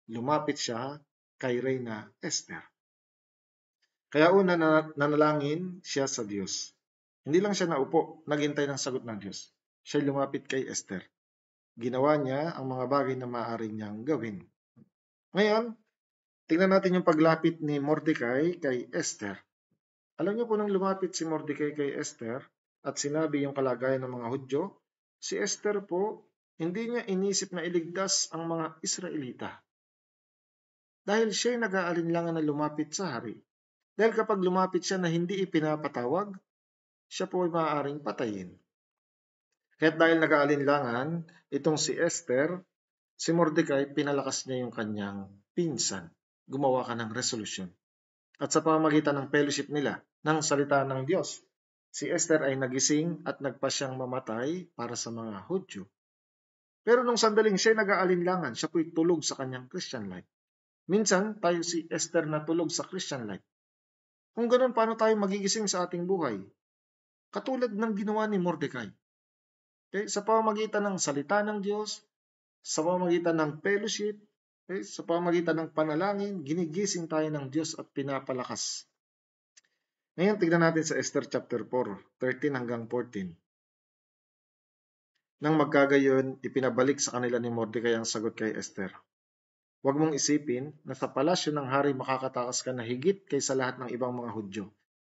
Lumapit siya kay Reyna Esther. Kaya una nanalangin siya sa Diyos. Hindi lang siya naupo, naghintay ng sagot ng Diyos. Siya lumapit kay Esther. Ginawa niya ang mga bagay na maaari niyang gawin. Ngayon, tingnan natin yung paglapit ni Mordecai kay Esther. Alam niyo po nang lumapit si Mordecai kay Esther at sinabi yung kalagayan ng mga Hudyo, si Esther po, hindi niya inisip na iligtas ang mga Israelita. Dahil siya'y nag-aalinlangan na lumapit sa hari. Dahil kapag lumapit siya na hindi ipinapatawag, siya po ay maaaring patayin. Kahit dahil nag-aalinlangan, itong si Esther, si Mordecai, pinalakas niya yung kanyang pinsan. Gumawa ka ng resolusyon. At sa pamamagitan ng fellowship nila, ng salita ng Diyos, si Esther ay nagising at nagpasyang mamatay para sa mga Hudyo. Pero nung sandaling siya nag-aalinlangan, siya po'y tulog sa kanyang Christian life. Minsan, tayo si Esther na tulog sa Christian life. Kung ganun, paano tayo magigising sa ating buhay? Katulad ng ginawa ni Mordecai. Sa pamamagitan ng salita ng Diyos, sa pamamagitan ng fellowship, sa pamamagitan ng panalangin, ginigising tayo ng Diyos at pinapalakas. Ngayon, tignan natin sa Esther chapter 4, 13 hanggang 14. Nang magkagayon, ipinabalik sa kanila ni Mordecai ang sagot kay Esther. Huwag mong isipin na sa palasyo ng hari makakatakas ka na higit kaysa lahat ng ibang mga Hudyo.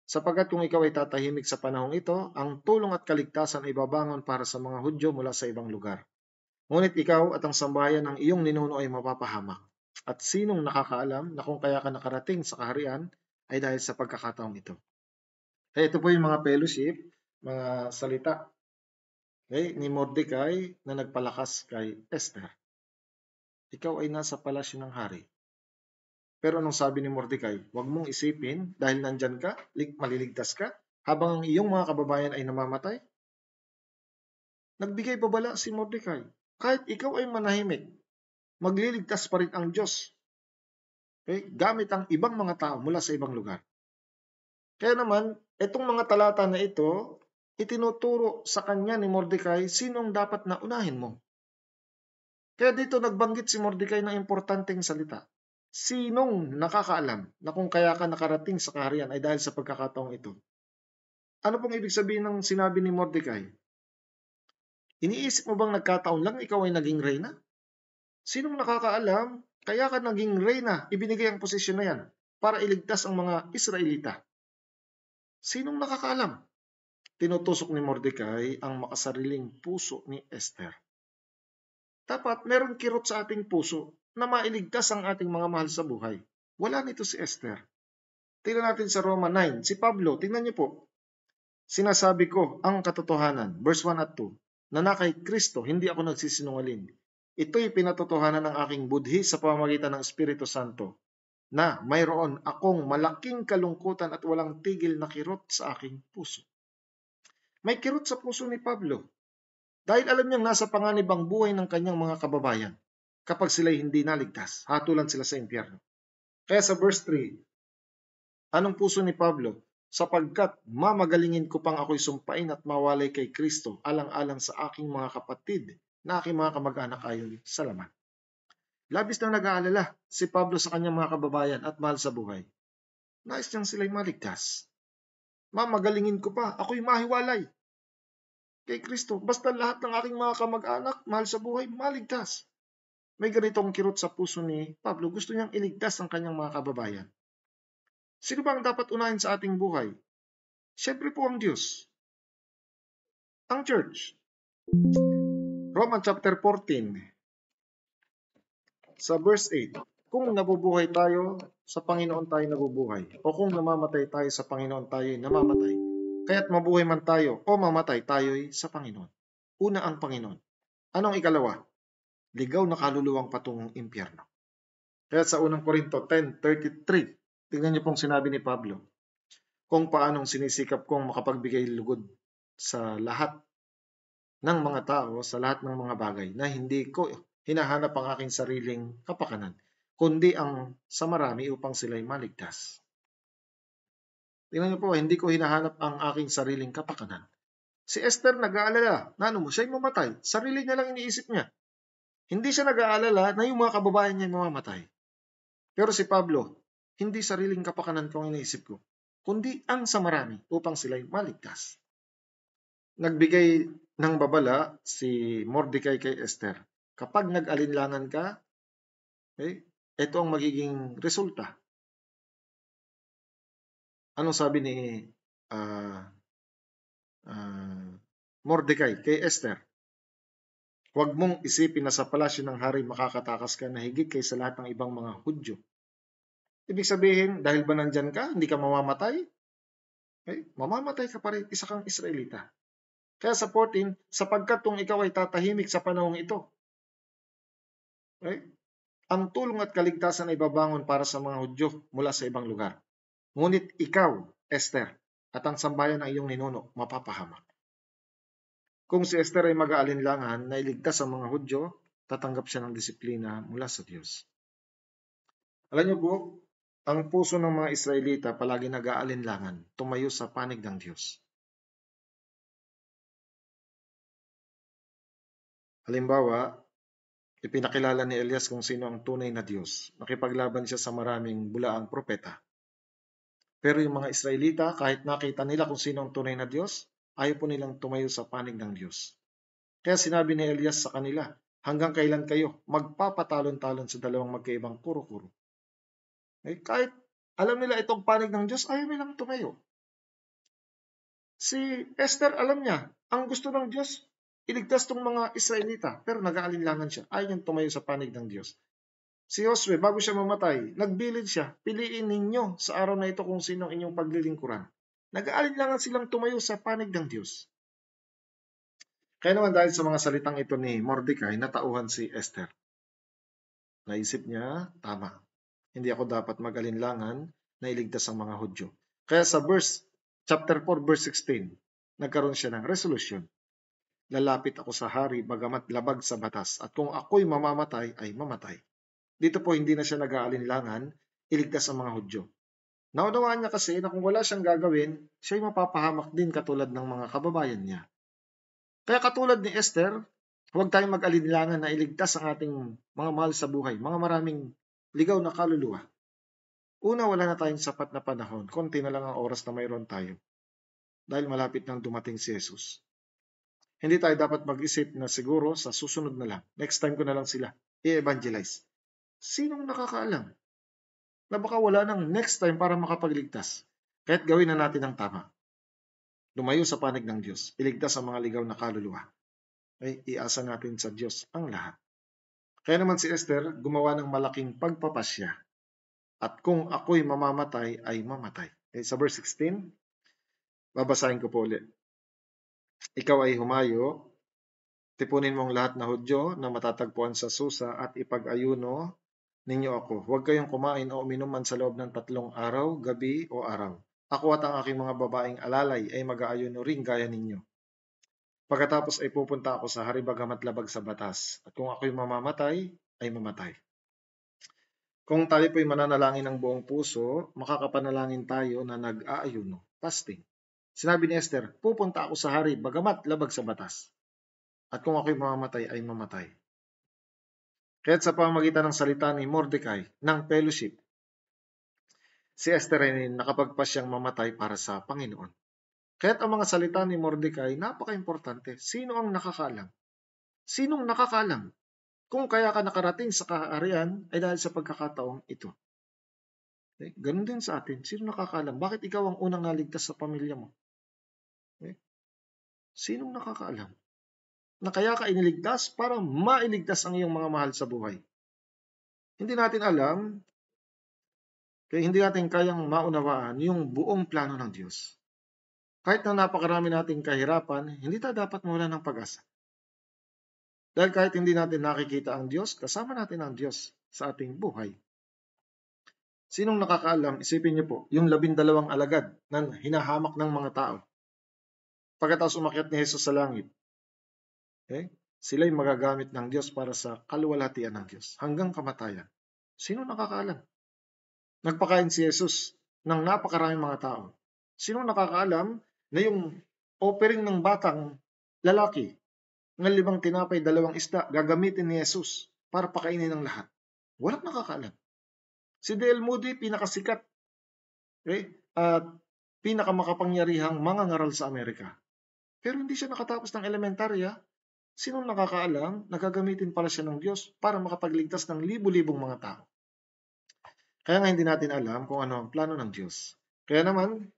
Sapagkat kung ikaw ay tatahimik sa panahong ito, ang tulong at kaligtasan ay babangon para sa mga Hudyo mula sa ibang lugar. Ngunit ikaw at ang sambahayan ng iyong ninuno ay mapapahamak. At sinong nakakaalam na kung kaya ka nakarating sa kaharian ay dahil sa pagkakataong ito. Kaya ito po yung mga fellowship, mga salita ni Mordecai na nagpalakas kay Esther. Ikaw ay nasa palasyo ng hari. Pero anong sabi ni Mordecai? Huwag mong isipin dahil nandyan ka, maliligtas ka, habang ang iyong mga kababayan ay namamatay. Nagbigay babala si Mordecai. Kahit ikaw ay manahimik, magliligtas pa rin ang Diyos. Okay? Gamit ang ibang mga tao mula sa ibang lugar. Kaya naman, itong mga talata na ito, itinuturo sa kanya ni Mordecai sino ang dapat na unahin mo. Kaya dito nagbanggit si Mordecai ng importanteng salita. Sinong nakakaalam na kung kaya ka nakarating sa kaharian ay dahil sa pagkakataong ito? Ano pong ibig sabihin ng sinabi ni Mordecai? Iniisip mo bang nagkataon lang ikaw ay naging reyna? Sinong nakakaalam? Kaya ka naging reyna, ibinigay ang posisyon na yan para iligtas ang mga Israelita. Sinong nakakaalam? Tinutusok ni Mordecai ang makasariling puso ni Esther. Dapat meron kirot sa ating puso na mailigtas ang ating mga mahal sa buhay. Wala nito si Esther. Tingnan natin sa Roma 9. Si Pablo, tingnan niyo po. Sinasabi ko ang katotohanan, verse 1 at 2, na kay Kristo hindi ako nagsisinungaling. Ito'y pinatotohanan ng aking budhi sa pamamagitan ng Espiritu Santo, na mayroon akong malaking kalungkutan at walang tigil na kirot sa aking puso. May kirot sa puso ni Pablo. Dahil alam niyang nasa panganib ang buhay ng kanyang mga kababayan kapag sila'y hindi naligtas, hatulan sila sa impyerno. Kaya sa verse 3, anong puso ni Pablo? Sapagkat mamagalingin ko pang ako'y sumpain at mawalay kay Kristo alang-alang sa aking mga kapatid na aking mga kamag-anak ayon sa laman. Labis na nag-aalala si Pablo sa kanyang mga kababayan at mahal sa buhay. Nais niyang sila'y maligtas. Mamagalingin ko pa, ako'y mahiwalay kay Kristo. Basta lahat ng aking mga kamag-anak, mahal sa buhay, maligtas. May ganitong kirot sa puso ni Pablo. Gusto niyang iligtas ang kanyang mga kababayan. Sino ba ang dapat unahin sa ating buhay? Siyempre po ang Diyos. Ang church. Romans chapter 14, sa verse 8. Kung nabubuhay tayo, sa Panginoon tayo nabubuhay. O kung namamatay tayo, sa Panginoon tayo namamatay. Kaya't mabuhay man tayo o mamatay, tayo'y sa Panginoon. Una ang Panginoon. Anong ikalawa? Ligaw na kaluluwang patungong impyerno. Kaya sa unang Korinto 10:33, tingnan niyo pong sinabi ni Pablo, kung paanong sinisikap kong makapagbigay lugod sa lahat ng mga tao, sa lahat ng mga bagay, na hindi ko hinahanap ang aking sariling kapakanan, kundi ang sa marami upang sila'y maligtas. Tingnan niyo po, hindi ko hinahanap ang aking sariling kapakanan. Si Esther nag-aalala na siya'y mamatay. Sarili niya lang iniisip niya. Hindi siya nag-aalala na yung mga kababayan niya mamamatay. Pero si Pablo, hindi sariling kapakanan ko ang iniisip ko, kundi ang sa marami upang sila'y maligtas. Nagbigay ng babala si Mordecai kay Esther. Kapag nag-alinlangan ka, ito ang magiging resulta. Anong sabi ni Mordecai kay Esther? Huwag mong isipin na sa palasyo ng hari makakatakas ka na higit kaysa lahat ng ibang mga Hudyo. Ibig sabihin, dahil ba nandyan ka, hindi ka mamamatay? Mamamatay ka pa rin, isa kang Israelita. Kaya sa 14, sapagkat kung ikaw ay tatahimik sa panahong ito, ang tulong at kaligtasan ay babangon para sa mga Hudyo mula sa ibang lugar. Ngunit ikaw, Esther, at ang sambayan ng iyong ninuno, mapapahamak. Kung si Esther ay mag-aalinlangan na iligtas ang mga Hudyo, tatanggap siya ng disiplina mula sa Diyos. Alam niyo po, ang puso ng mga Israelita palagi nag-aalinlangan, tumayo sa panig ng Diyos. Halimbawa, ipinakilala ni Elias kung sino ang tunay na Diyos. Nakipaglaban siya sa maraming bulaang propeta. Pero yung mga Israelita, kahit nakita nila kung sino ang tunay na Diyos, ayaw po nilang tumayo sa panig ng Diyos. Kaya sinabi ni Elias sa kanila, hanggang kailan kayo magpapatalon-talon sa dalawang magkaibang kuro-kuro? Kahit alam nila itong panig ng Diyos, ayaw nilang tumayo. Si Esther, alam niya, ang gusto ng Diyos, iligtas tong mga Israelita, pero nag-aalinlangan siya, ayaw niyang tumayo sa panig ng Diyos. Si Josue, bago siya mamatay, nagbilid siya, piliin ninyo sa araw na ito kung sino ang inyong paglilingkuran. Nag-aalinlangan silang tumayo sa panig ng Diyos. Kaya naman dahil sa mga salitang ito ni Mordecai, natauhan si Esther. Naisip niya, tama. Hindi ako dapat mag-alinlangan na iligtas ang mga Hudyo. Kaya sa chapter 4, verse 16, nagkaroon siya ng resolution. Lalapit ako sa hari bagamat labag sa batas, at kung ako'y mamamatay, ay mamatay. Dito po hindi na siya nag-aalinlangan iligtas ang mga Hudyo. Naunawaan niya kasi na kung wala siyang gagawin, siya'y mapapahamak din katulad ng mga kababayan niya. Kaya katulad ni Esther, huwag tayong mag-alinlangan na iligtas ang ating mga mahal sa buhay, mga maraming ligaw na kaluluwa. Una, wala na tayong sapat na panahon. Konti na lang ang oras na mayroon tayo. Dahil malapit nang dumating si Jesus. Hindi tayo dapat mag-isip na siguro sa susunod na lang. Next time ko na lang sila i-evangelize. Sinong nakakaalam na baka wala nang next time para makapagligtas? Kahit gawin na natin ang tama. Lumayo sa panig ng Diyos. Iligtas ang mga ligaw na kaluluwa. Ay iasa natin sa Diyos ang lahat. Kaya naman si Esther gumawa ng malaking pagpapasya. At kung ako'y mamamatay, ay mamatay. Sa verse 16, babasahin ko po ulit. Ikaw ay humayo, tipunin mong lahat na Hudyo na matatagpuan sa Susa at ipag-ayuno ninyo ako. Huwag kayong kumain o uminom man sa loob ng 3 araw, gabi o araw. Ako at ang aking mga babaeng alalay ay mag-aayuno rin gaya ninyo. Pagkatapos ay pupunta ako sa hari bagamat labag sa batas. At kung ako'y mamamatay, ay mamatay. Kung tayo po'y mananalangin ng buong puso, makakapanalangin tayo na nag-aayuno, fasting. Sinabi ni Esther, pupunta ako sa hari bagamat labag sa batas. At kung ako'y mamamatay, ay mamatay. Kaya't sa pamamagitan ng salita ni Mordecai ng fellowship, si Esther ay nakapagpasyang mamatay para sa Panginoon. Kaya't ang mga salita ni Mordecai, napaka-importante. Sino ang nakakaalam? Sinong nakakaalam? Kung kaya ka nakarating sa kaharian ay dahil sa pagkakataong ito. Okay? Ganun din sa atin. Sino nakakaalam? Bakit ikaw ang unang naligtas sa pamilya mo? Okay? Sinong nakakaalam? Na kaya ka iniligtas para mailigtas ang iyong mga mahal sa buhay. Hindi natin alam, kaya hindi natin kayang maunawaan yung buong plano ng Diyos. Kahit na napakarami nating kahirapan, hindi tayo dapat mawala ng pag-asa. Dahil kahit hindi natin nakikita ang Diyos, kasama natin ang Diyos sa ating buhay. Sinong nakakaalam? Isipin niyo po, yung 12 alagad na hinahamak ng mga tao. Pagkatapos umakyat ni Jesus sa langit, okay? Sila'y magagamit ng Diyos para sa kaluwalhatian ng Diyos hanggang kamatayan. Sino nakakaalam? Nagpakain si Jesus ng napakaraming mga tao. Sino nakakaalam na yung offering ng batang lalaki ng 5 tinapay, 2 isda, gagamitin ni Jesus para pakainin ng lahat? Walang nakakaalam. Si D.L. Moody, pinakasikat at pinakamakapangyarihang mangangaral sa Amerika. Pero hindi siya nakatapos ng elementarya. Sinong nakakaalam na gagamitin pala siya ng Diyos para makapagligtas ng libu-libong mga tao? Kaya nga hindi natin alam kung ano ang plano ng Diyos. Kaya naman,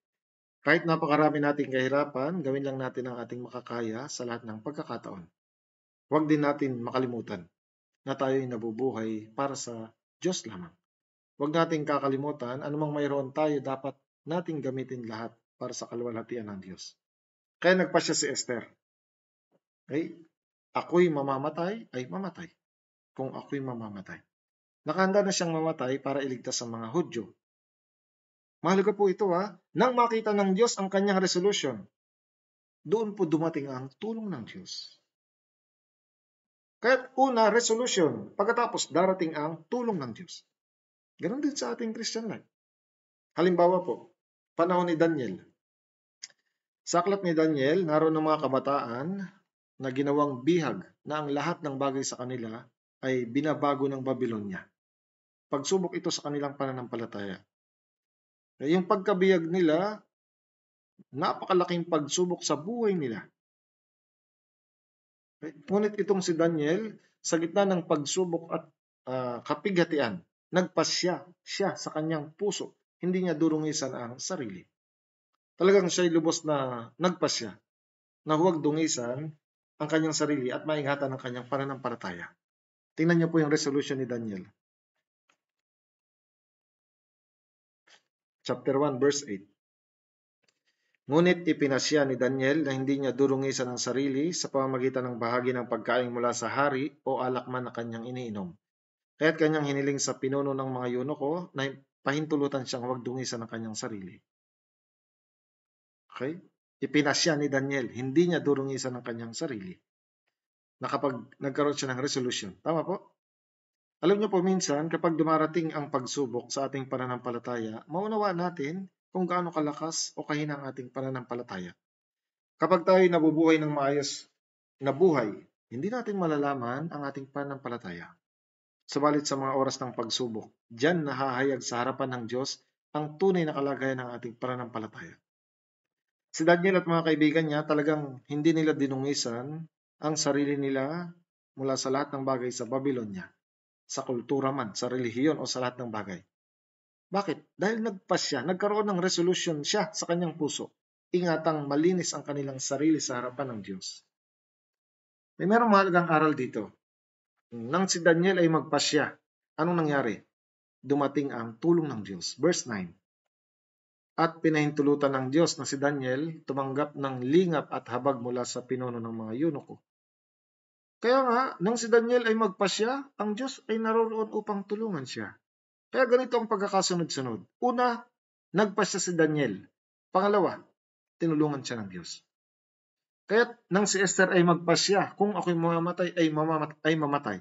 kahit napakarami nating kahirapan, gawin lang natin ang ating makakaya sa lahat ng pagkakataon. Huwag din natin makalimutan na tayo'y nabubuhay para sa Diyos lamang. Huwag nating kakalimutan anumang mayroon tayo, dapat nating gamitin lahat para sa kaluwalhatian ng Diyos. Kaya nagpasya si Esther. Okay? Ako'y mamamatay, ay mamatay. Kung ako'y mamamatay. Nakahanda na siyang mamatay para iligtas ang mga Hudyo. Mahalaga po ito nang makita ng Diyos ang kanyang resolution, doon po dumating ang tulong ng Diyos. Kaya una, resolution. Pagkatapos, darating ang tulong ng Diyos. Ganon din sa ating Christian life. Halimbawa po, panahon ni Daniel. Sa aklat ni Daniel, naroon ng mga kabataan na ginawang bihag na ang lahat ng bagay sa kanila ay binabago ng Babylonia. Pagsubok ito sa kanilang pananampalataya. Yung pagkabihag nila, napakalaking pagsubok sa buhay nila. Ngunit itong si Daniel, sa gitna ng pagsubok at kapighatian, nagpasya siya sa kanyang puso. Hindi niya durungisan ang sarili. Talagang siya'y lubos na nagpasya na huwag dungisan ang kanyang sarili at maingatan ang kanyang pananampalataya. Tingnan niyo po yung resolution ni Daniel. Chapter 1, verse 8. Ngunit ipinasya ni Daniel na hindi niya durungisan ang sarili sa pamamagitan ng bahagi ng pagkain mula sa hari o alak man na kanyang iniinom. Kaya't kanyang hiniling sa pinuno ng mga yunoko na pahintulutan siyang huwag dungisan ang kanyang sarili. Okay? Ipinasya ni Daniel, hindi niya durungisan ang kanyang sarili. Na kapag nagkaroon siya ng resolution. Tama po? Alam niyo po minsan kapag dumarating ang pagsubok sa ating pananampalataya, maunawaan natin kung gaano kalakas o kahina ang ating pananampalataya. Kapag tayo nabubuhay ng maayos na buhay, hindi natin malalaman ang ating pananampalataya. Subalit sa mga oras ng pagsubok, diyan nahahayag sa harapan ng Diyos ang tunay na kalagayan ng ating pananampalataya. Si Daniel at mga kaibigan niya talagang hindi nila dinungisan ang sarili nila mula sa lahat ng bagay sa Babylonia, sa kultura man, sa relihiyon o sa lahat ng bagay. Bakit? Dahil nagpasya, nagkaroon ng resolution siya sa kanyang puso. Ingatang malinis ang kanilang sarili sa harapan ng Diyos. May merong mahalagang aral dito. Nang si Daniel ay magpasya, anong nangyari? Dumating ang tulong ng Diyos. Verse 9. At pinahintulutan ng Diyos na si Daniel tumanggap ng lingap at habag mula sa pinuno ng mga eunuko. Kaya nga, nang si Daniel ay magpasya, ang Diyos ay naroroon upang tulungan siya. Kaya ganito ang pagkakasunod-sunod. Una, nagpasya si Daniel. Pangalawa, tinulungan siya ng Diyos. Kaya nang si Esther ay magpasya, kung ako'y mamamatay ay mamatay.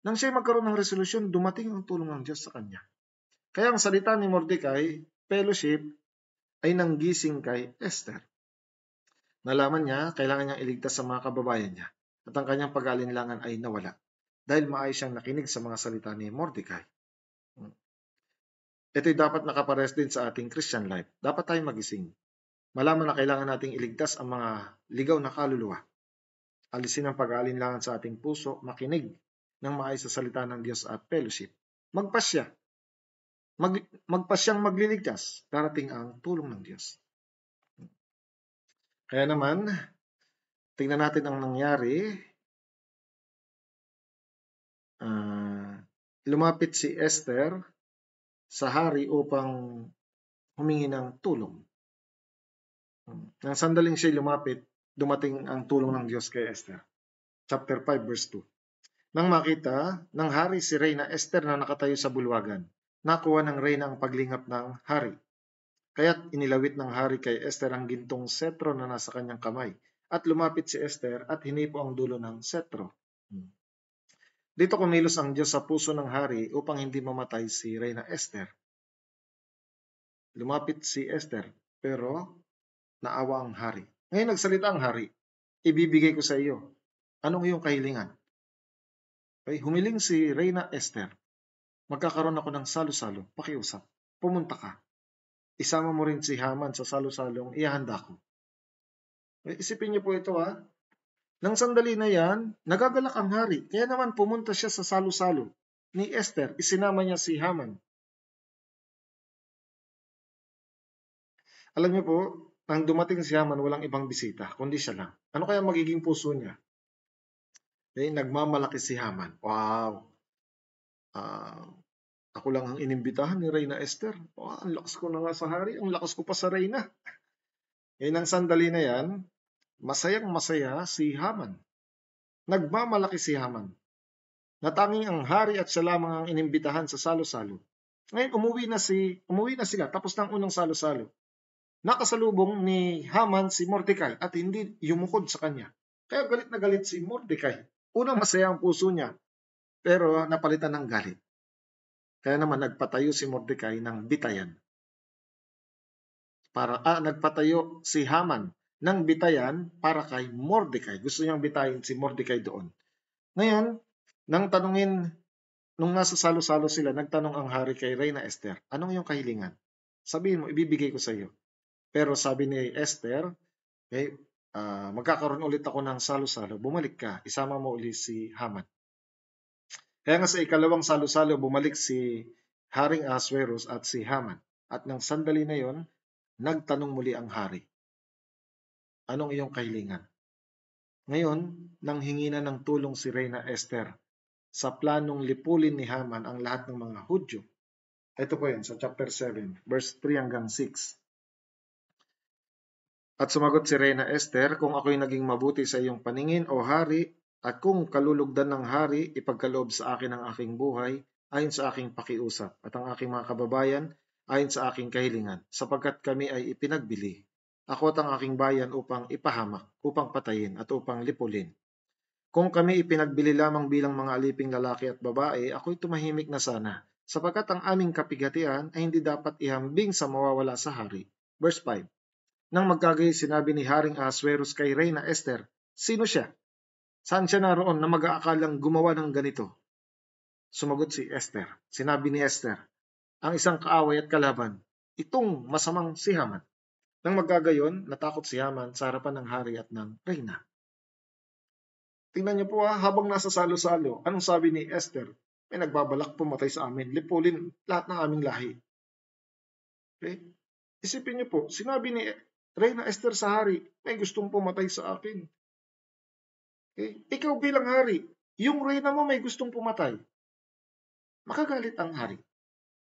Nang siya magkaroon ng resolusyon, dumating ang tulong ng Diyos sa kanya. Kaya ang salita ni Mordecai, fellowship, ay nanggising kay Esther. Nalaman niya, kailangan niyang iligtas sa mga kababayan niya at ang kanyang pag-aalinlangan ay nawala dahil maayos siyang nakinig sa mga salita ni Mordecai. Ito'y dapat nakapares din sa ating Christian life. Dapat tayong magising. Malaman na kailangan nating iligtas ang mga ligaw na kaluluwa. Alisin ang pag-aalinlangan sa ating puso, makinig ng maayos sa salita ng Diyos at fellowship. Magpasya. Magpasyang magliligtas. Darating ang tulong ng Diyos. Kaya naman, tingnan natin ang nangyari. Lumapit si Esther sa hari upang humingi ng tulong. Nang sandaling siya lumapit, dumating ang tulong ng Diyos kay Esther. Chapter 5 verse 2. Nang makita ng hari si Reyna Esther na nakatayo sa bulwagan, nakuha ng Reyna ang paglingap ng hari. Kaya't inilawit ng hari kay Esther ang gintong setro na nasa kanyang kamay, at lumapit si Esther at hinipo ang dulo ng setro. Dito kumilos ang Diyos sa puso ng hari upang hindi mamatay si Reyna Esther. Lumapit si Esther, pero naawa ang hari. Ngayon nagsalita ang hari, ibibigay ko sa iyo. Anong iyong kahilingan? Okay, humiling si Reyna Esther. Magkakaroon ako ng salo-salo, pakiusap. Pumunta ka. Isama mo rin si Haman sa salo-salong ihahanda ko. Isipin niyo po ito ha. Nang sandali na yan, nagagalak ang hari. Kaya naman pumunta siya sa salo-salo ni Esther. Isinama niya si Haman. Alam niyo po, nang dumating si Haman, walang ibang bisita, kundi siya lang. Ano kaya magiging puso niya? Nagmamalaki si Haman. Wow! Ako lang ang inimbitahan ni Reyna Esther. Ang lakas ko na nga sa hari, ang lakas ko pa sa Reyna. Nang sandali na yan, masayang masaya si Haman. Nagmamalaki si Haman. Natanging ang hari at siya lamang ang inimbitahan sa salo-salo. Ngayon, umuwi na sila, tapos na ang unang salo-salo. Nakasalubong ni Haman si Mordecai at hindi yumukod sa kanya. Kaya galit na galit si Mordecai. Unang masaya ang puso niya, pero napalitan ng galit. Kaya naman nagpatayo si Mordecai ng bitayan. Nagpatayo si Haman ng bitayan para kay Mordecai. Gusto niyang bitayin si Mordecai doon. Ngayon, nung nasa salo-salo sila, nagtanong ang hari kay Reyna Esther, anong iyong kahilingan? Sabihin mo, ibibigay ko sa iyo. Pero sabi ni Esther, magkakaroon ulit ako ng salo-salo, bumalik ka, isama mo ulit si Haman. Kaya nga sa ikalawang salo-salo, bumalik si Haring Ahasuerus at si Haman. At nang sandali na yon, nagtanong muli ang hari, anong iyong kahilingan? Ngayon, nang hingi na ng tulong si Reyna Esther sa planong lipulin ni Haman ang lahat ng mga Hudyo. Ito po yun sa chapter 7, verse 3 hanggang 6. At sumagot si Reyna Esther, kung ako'y naging mabuti sa iyong paningin o hari, at kung kalulugdan ng hari, ipagkaloob sa akin ang aking buhay, ayon sa aking pakiusap, at ang aking mga kababayan, ayon sa aking kahilingan, sapagkat kami ay ipinagbili. Ako at ang aking bayan upang ipahamak, upang patayin, at upang lipulin. Kung kami ipinagbili lamang bilang mga aliping lalaki at babae, ako'y tumahimik na sana, sapagkat ang aming kapighatian ay hindi dapat ihambing sa mawawala sa hari. Verse 5. Nang magkagayon sinabi ni Haring Ahasuerus kay Reyna Esther, sino siya? Saan siya naroon na mag-aakalang gumawa ng ganito? Sumagot si Esther. Sinabi ni Esther, ang isang kaaway at kalaban, itong masamang si Haman. Nang magkagayon, natakot si Haman sa harapan ng hari at ng reyna. Tingnan niyo po habang nasa salo-salo, anong sabi ni Esther? May nagbabalak pumatay sa amin, lipulin lahat ng aming lahi. Okay? Isipin niyo po, sinabi ni Reyna Esther sa hari, may gustong pumatay sa akin. Okay? Ikaw bilang hari, yung reyna mo may gustong pumatay. Makagalit ang hari.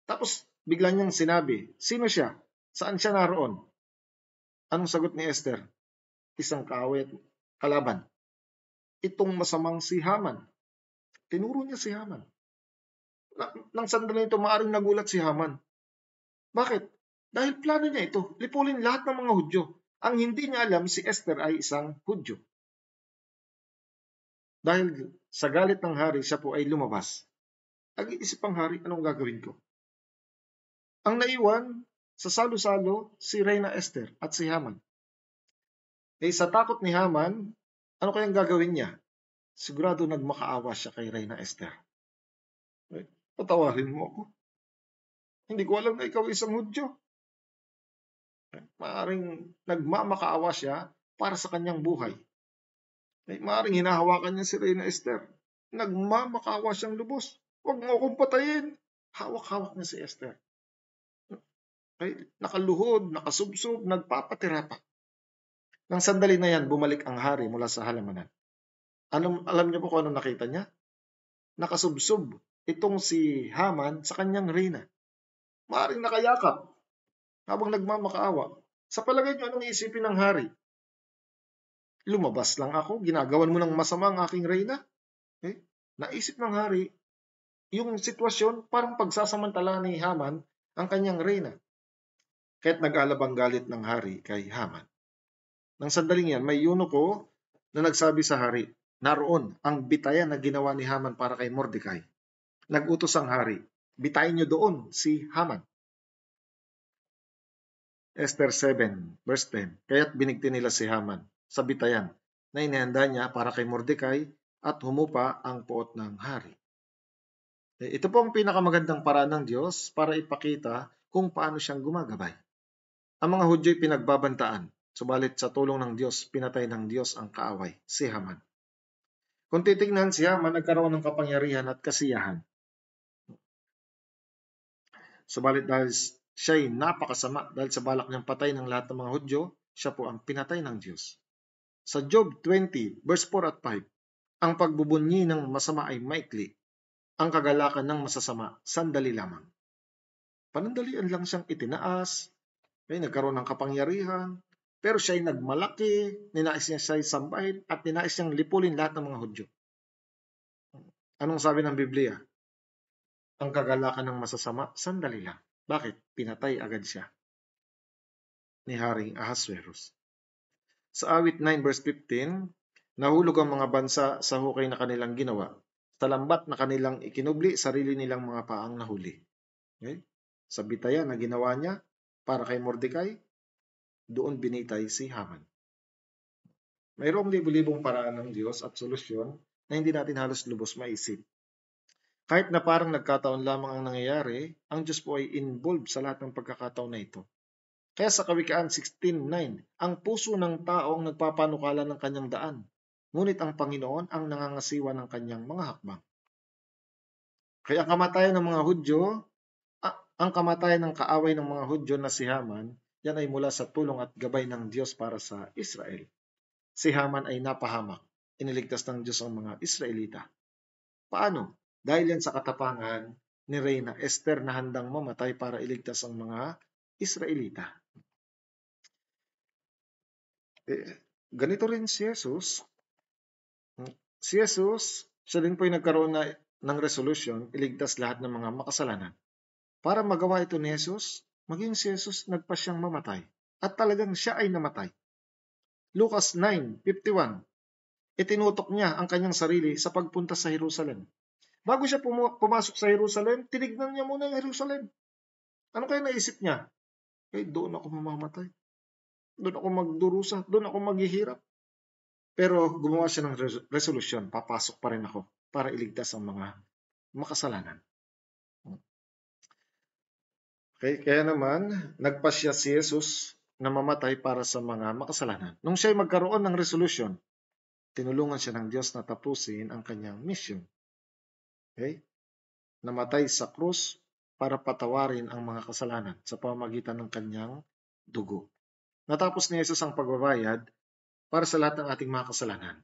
Tapos bigla niyang sinabi, sino siya? Saan siya naroon? Anong sagot ni Esther? Isang kaaway at kalaban. Itong masamang si Haman. Tinuro niya si Haman. Nang sandali ito, maaring nagulat si Haman. Bakit? Dahil plano niya ito, lipulin lahat ng mga Hudyo. Ang hindi niya alam, si Esther ay isang Hudyo. Dahil sa galit ng hari, siya po ay lumabas. Nag-iisip ang hari, anong gagawin ko? Ang naiwan sa salo-salo, si Reyna Esther at si Haman. Sa takot ni Haman, ano kayang gagawin niya? Sigurado nagmakaawa siya kay Reyna Esther. Patawarin mo ako. Hindi ko alam na ikaw isang Hudyo. Maaring nagmamakaawa siya para sa kanyang buhay. Maaring hinahawakan niya si Reyna Esther. Nagmamakaawa siyang lubos. Huwag mo akong patayin. Hawak-hawak niya si Esther. Nakaluhod, nakasubsob, nagpapatira pa. Nang sandali na yan, bumalik ang hari mula sa halamanan. Alam niyo po kung ano nakita niya? Nakasubsob itong si Haman sa kanyang reyna. Maaring nakayakap habang nagmamakaawa. Sa palagay niyo, anong isipin ng hari? Lumabas lang ako, ginagawan mo ng masama ang aking reyna? Naisip ng hari, yung sitwasyon parang pagsasamantala ni Haman ang kanyang reyna. Kaya't nag-alabang galit ng hari kay Haman. Nang sandaling yan, may eunuko na nagsabi sa hari, naroon ang bitayan na ginawa ni Haman para kay Mordecai. Nag-utos ang hari, bitayin niyo doon si Haman. Esther 7, verse 10. Kaya't binigti nila si Haman sa bitayan na inihanda niya para kay Mordecai at humupa ang puot ng hari. Ito po ang pinakamagandang paraan ng Diyos para ipakita kung paano siyang gumagabay. Ang mga Hudyo'y pinagbabantaan, subalit sa tulong ng Diyos, pinatay ng Diyos ang kaaway, si Haman. Kung titignan si Haman, nagkaroon ng kapangyarihan at kasiyahan. Subalit dahil siya'y napakasama dahil sa balak niyang patay ng lahat ng mga Hudyo, siya po ang pinatay ng Diyos. Sa Job 20, verse 4 at 5, ang pagbubunyi ng masama ay maikli, ang kagalakan ng masasama, sandali lamang. Panandalian lang siyang itinaas, nagkaroon ng kapangyarihan, pero siya'y nagmalaki, ninais niya siya'y sambahin, at ninais niyang lipulin lahat ng mga Hudyo. Anong sabi ng Biblia? Ang kagalakan ng masasama, sandali lang. Bakit? Pinatay agad siya ni Haring Ahasuerus. Sa awit 9 verse 15, nahulog ang mga bansa sa hukay na kanilang ginawa. Sa lambat na kanilang ikinubli, sarili nilang mga paang nahuli. Okay? Sa bitaya na ginawa niya para kay Mordecai, doon binitay si Haman. Mayroong libu-libong paraan ng Diyos at solusyon na hindi natin halos lubos maisip. Kahit na parang nagkataon lamang ang nangyayari, ang Diyos po ay involved sa lahat ng pagkakataon na ito. Kaya sa Kawikaan 16:9, ang puso ng tao ang nagpapanukala ng kanyang daan, ngunit ang Panginoon ang nangangasiwa ng kanyang mga hakbang. Kaya ang kamatayan ng mga Hudyo, ang kamatayan ng kaaway ng mga Hudyo na si Haman, yan ay mula sa tulong at gabay ng Diyos para sa Israel. Si Haman ay napahamak. Iniligtas ng Diyos ang mga Israelita. Paano? Dahil yan sa katapangan ni Reyna Esther na handang mamatay para iligtas ang mga Israelita. Ganito rin si Jesus. Si Jesus, siya din po ay nagkaroon ng resolution, iligtas lahat ng mga makasalanan. Para magawa ito ni Jesus, maging si Jesus nagpa siyang mamatay. At talagang siya ay namatay. Lucas 9:51, Itinutok niya ang kanyang sarili sa pagpunta sa Jerusalem. Bago siya pumasok sa Jerusalem, tinignan niya muna yung Jerusalem. Ano kaya naisip niya? Doon ako mamamatay. Doon ako magdurusa. Doon ako maghihirap. Pero gumawa siya ng resolusyon. Papasok pa rin ako para iligtas ang mga makasalanan. Okay? Kaya naman, nagpasya si Jesus na mamatay para sa mga makasalanan. Nung siya'y magkaroon ng resolusyon, tinulungan siya ng Diyos na tapusin ang kanyang mission. Okay? Namatay sa krus para patawarin ang mga kasalanan sa pamamagitan ng kanyang dugo. Natapos ni Jesus ang pagbabayad para sa lahat ng ating mga kasalanan.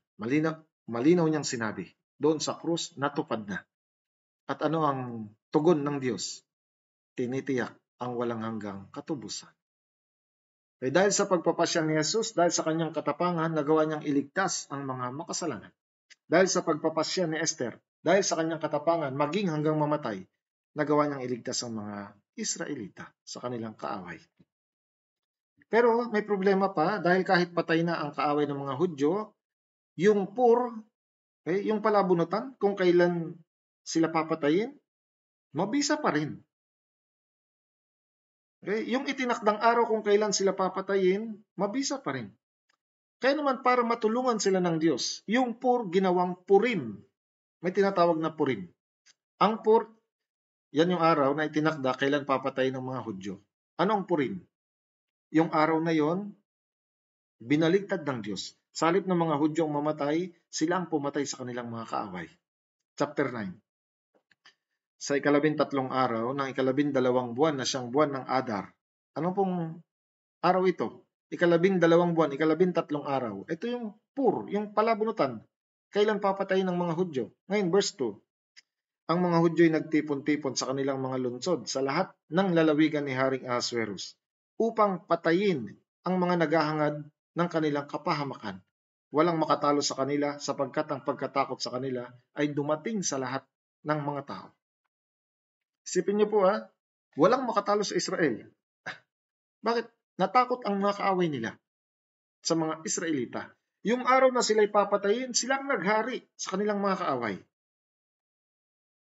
Malinaw niyang sinabi, doon sa krus, natupad na. At ano ang tugon ng Diyos? Tinitiyak ang walang hanggang katubusan. Dahil sa pagpapasya ni Jesus, dahil sa kanyang katapangan, nagawa niyang iligtas ang mga makasalanan. Dahil sa pagpapasya ni Esther, dahil sa kanyang katapangan, maging hanggang mamatay, nagawa niyang iligtas ang mga Israelita sa kanilang kaaway. Pero may problema pa dahil kahit patay na ang kaaway ng mga Hudyo, yung yung palabunutan, kung kailan sila papatayin, mabisa pa rin. Yung itinakdang araw kung kailan sila papatayin, mabisa pa rin. Kaya naman para matulungan sila ng Diyos, yung ginawang Purim. May tinatawag na Purim. Ang yan yung araw na itinakda kailan papatayin ng mga Hudyo. Ano ang Purim? Yung araw na yon, binaligtad ng Diyos. Sa halip ng mga Hudyong mamatay, sila ang pumatay sa kanilang mga kaaway. Chapter 9. Sa 13 araw ng 12 buwan na siyang buwan ng Adar. Ano pong araw ito? 12 buwan, 13 araw. Ito yung yung palabunutan. Kailan papatayin ng mga Hudyo? Ngayon, verse 2. Ang mga Hudyo'y nagtipon-tipon sa kanilang mga lungsod sa lahat ng lalawigan ni Haring Ahasuerus upang patayin ang mga naghahangad ng kanilang kapahamakan. Walang makatalo sa kanila sapagkat ang pagkatakot sa kanila ay dumating sa lahat ng mga tao. Isipin niyo po walang makatalo sa Israel. Bakit? Natakot ang mga kaaway nila sa mga Israelita. Yung araw na sila'y papatayin, silang naghari sa kanilang mga kaaway.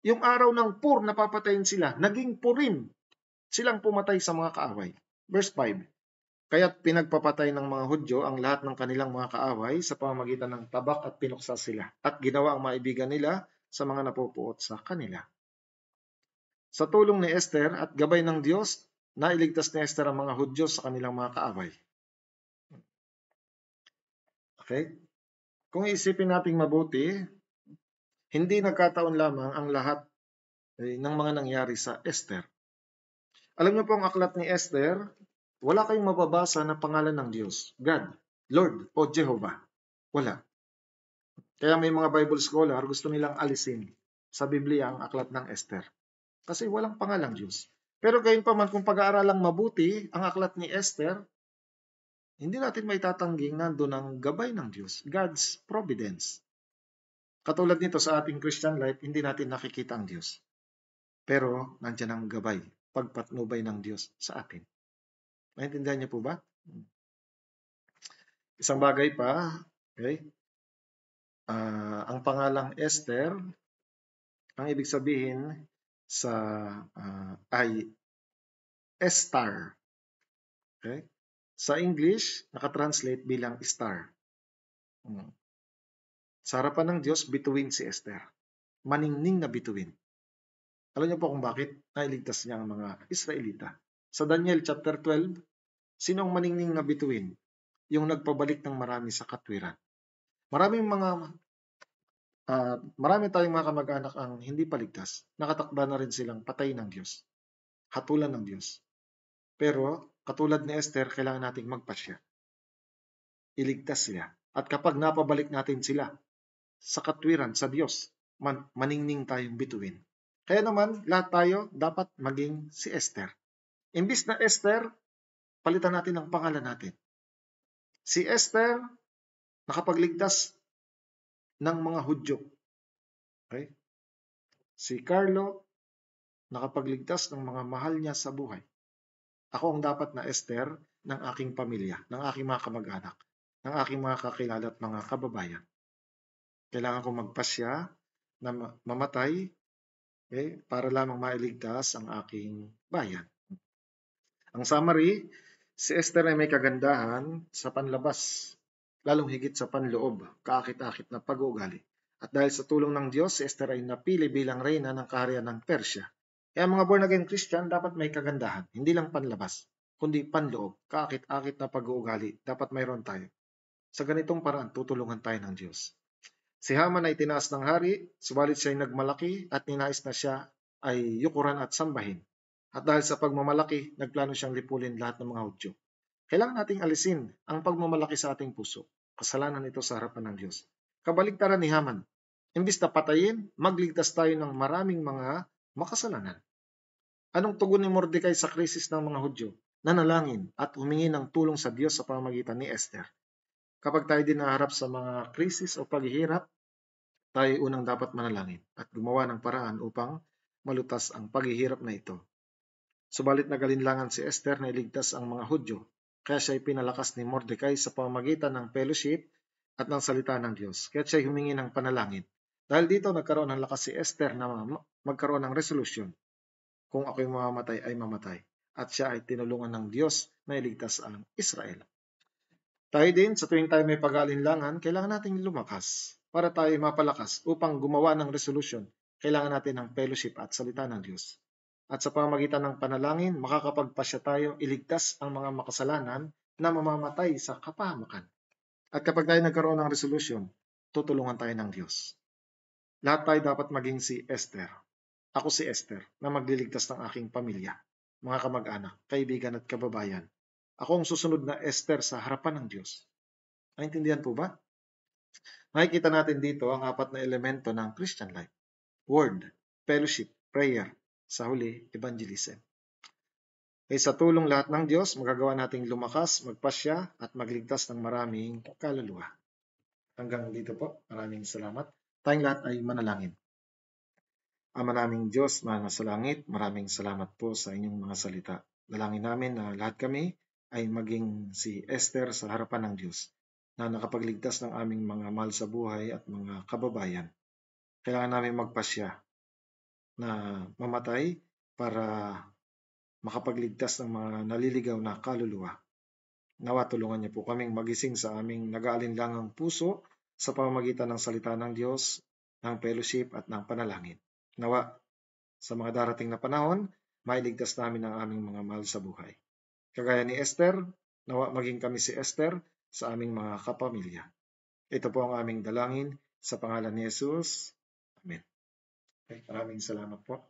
Yung araw ng na papatayin sila, naging Purim. Silang pumatay sa mga kaaway. Verse 5. Kaya't pinagpapatay ng mga Hudyo ang lahat ng kanilang mga kaaway sa pamamagitan ng tabak at pinuksa sila. At ginawa ang maibigan nila sa mga napupuot sa kanila. Sa tulong ni Esther at gabay ng Diyos, nailigtas ni Esther ang mga Hudyo sa kanilang mga kaaway. Okay? Kung iisipin nating mabuti, hindi nagkataon lamang ang lahat ng mga nangyari sa Esther. Alam niyo po ang aklat ni Esther, wala kayong mababasa na pangalan ng Diyos, God, Lord, o Jehovah. Wala. Kaya may mga Bible scholar gusto nilang alisin sa Biblia ang aklat ng Esther. Kasi walang pangalang Diyos. Pero gayon pa man kung pag-aaralang mabuti ang aklat ni Esther, hindi natin may tatangging nandun ang gabay ng Diyos, God's providence. Katulad nito sa ating Christian life, hindi natin nakikita ang Diyos. Pero nandiyan ang gabay, pagpatnubay ng Diyos sa atin. Naintindihan niyo po ba? Isang bagay pa, okay? Ang pangalang Esther, ang ibig sabihin ay Estar. Okay? Sa English, nakatranslate bilang star. Sa harapan ng Diyos, bituin si Esther. Maningning na bituin. Alam niyo po kung bakit nailigtas niya ang mga Israelita. Sa Daniel chapter 12, sino ang maningning na bituin? Yung nagpabalik ng marami sa katwiran. Marami tayong mga kamag-anak ang hindi paligtas. Nakatakda na rin silang patay ng Diyos. Hatulan ng Diyos. Pero, katulad ni Esther, kailangan nating magpasya. Iligtas sila. At kapag napabalik natin sila sa katwiran, sa Diyos, maningning tayong bituin. Kaya naman, lahat tayo dapat maging si Esther. Imbis na Esther, palitan natin ang pangalan natin. Si Esther, nakapagligtas ng mga Hudyo. Okay? Si Carlo, nakapagligtas ng mga mahal niya sa buhay. Ako ang dapat na Esther ng aking pamilya, ng aking mga kamag-anak, ng aking mga kakilala at mga kababayan. Kailangan kong magpasya na mamatay para lamang mailigtas ang aking bayan. Ang summary, si Esther ay may kagandahan sa panlabas, lalong higit sa panloob, kaakit-akit na pag-uugali. At dahil sa tulong ng Diyos, si Esther ay napili bilang reyna ng kaharian ng Persya. Kaya mga born-again Christian, dapat may kagandahan, hindi lang panlabas, kundi panloob, kaakit-akit na pag-uugali, dapat mayroon tayo. Sa ganitong paraan, tutulungan tayo ng Diyos. Si Haman ay tinaas ng hari, subalit siya ay nagmalaki at ninais na siya ay yukuran at sambahin. At dahil sa pagmamalaki, nagplano siyang lipulin lahat ng mga Hudyo. Kailangan nating alisin ang pagmamalaki sa ating puso. Kasalanan ito sa harapan ng Diyos. Kabaligtaran ni Haman. Imbis na patayin, magligtas tayo ng maraming mga makasalanan. Anong tugon ni Mordecai sa krisis ng mga Hudyo? Nanalangin at humingi ng tulong sa Diyos sa pamamagitan ni Esther. Kapag tayo din naharap sa mga krisis o paghihirap, tayo unang dapat manalangin at gumawa ng paraan upang malutas ang paghihirap na ito. Subalit nagalinlangan si Esther na iligtas ang mga Hudyo, kaya siya ay pinalakas ni Mordecai sa pamamagitan ng fellowship at ng salita ng Diyos. Kaya siya ay humingi ng panalangin. Dahil dito nagkaroon ng lakas si Esther na magkaroon ng resolution. Kung ako'y mamamatay ay mamatay. At siya ay tinulungan ng Diyos na iligtas ang Israel. Tayo din, sa tuwing tayo may pag-aalinlangan, kailangan nating lumakas para tayo mapalakas upang gumawa ng resolution. Kailangan natin ng fellowship at salita ng Diyos. At sa pamamagitan ng panalangin, makakapagpasya tayo iligtas ang mga makasalanan na mamamatay sa kapahamakan. At kapag tayo nagkaroon ng resolution, tutulungan tayo ng Diyos. Lahat tayo dapat maging si Esther. Ako si Esther na magliligtas ng aking pamilya, mga kamag-anak, kaibigan at kababayan. Ako ang susunod na Esther sa harapan ng Diyos. Naintindihan po ba? Makikita natin dito ang 4 na elemento ng Christian life. Word, fellowship, prayer, sa huli, evangelism. Kaya sa tulong lahat ng Diyos, magagawa nating lumakas, magpasya, at magligtas ng maraming kaluluwa. Hanggang dito po, maraming salamat. Tayong lahat ay manalangin. Ama naming Diyos, mahal na sa langit, maraming salamat po sa inyong mga salita. Dalangin namin na lahat kami ay maging si Esther sa harapan ng Diyos na nakapagligtas ng aming mga mahal sa buhay at mga kababayan. Kailangan namin magpasya na mamatay para makapagligtas ng mga naliligaw na kaluluwa. Nawa tulungan niyo po kaming magising sa aming nag-aalinlangang puso sa pamamagitan ng salita ng Diyos, ng fellowship at ng panalangin. Nawa sa mga darating na panahon, mailigtas namin ang aming mga mahal sa buhay. Kagaya ni Esther, nawa maging kami si Esther sa aming mga kapamilya. Ito po ang aming dalangin sa pangalan ni Jesus. Amen. Okay, maraming salamat po.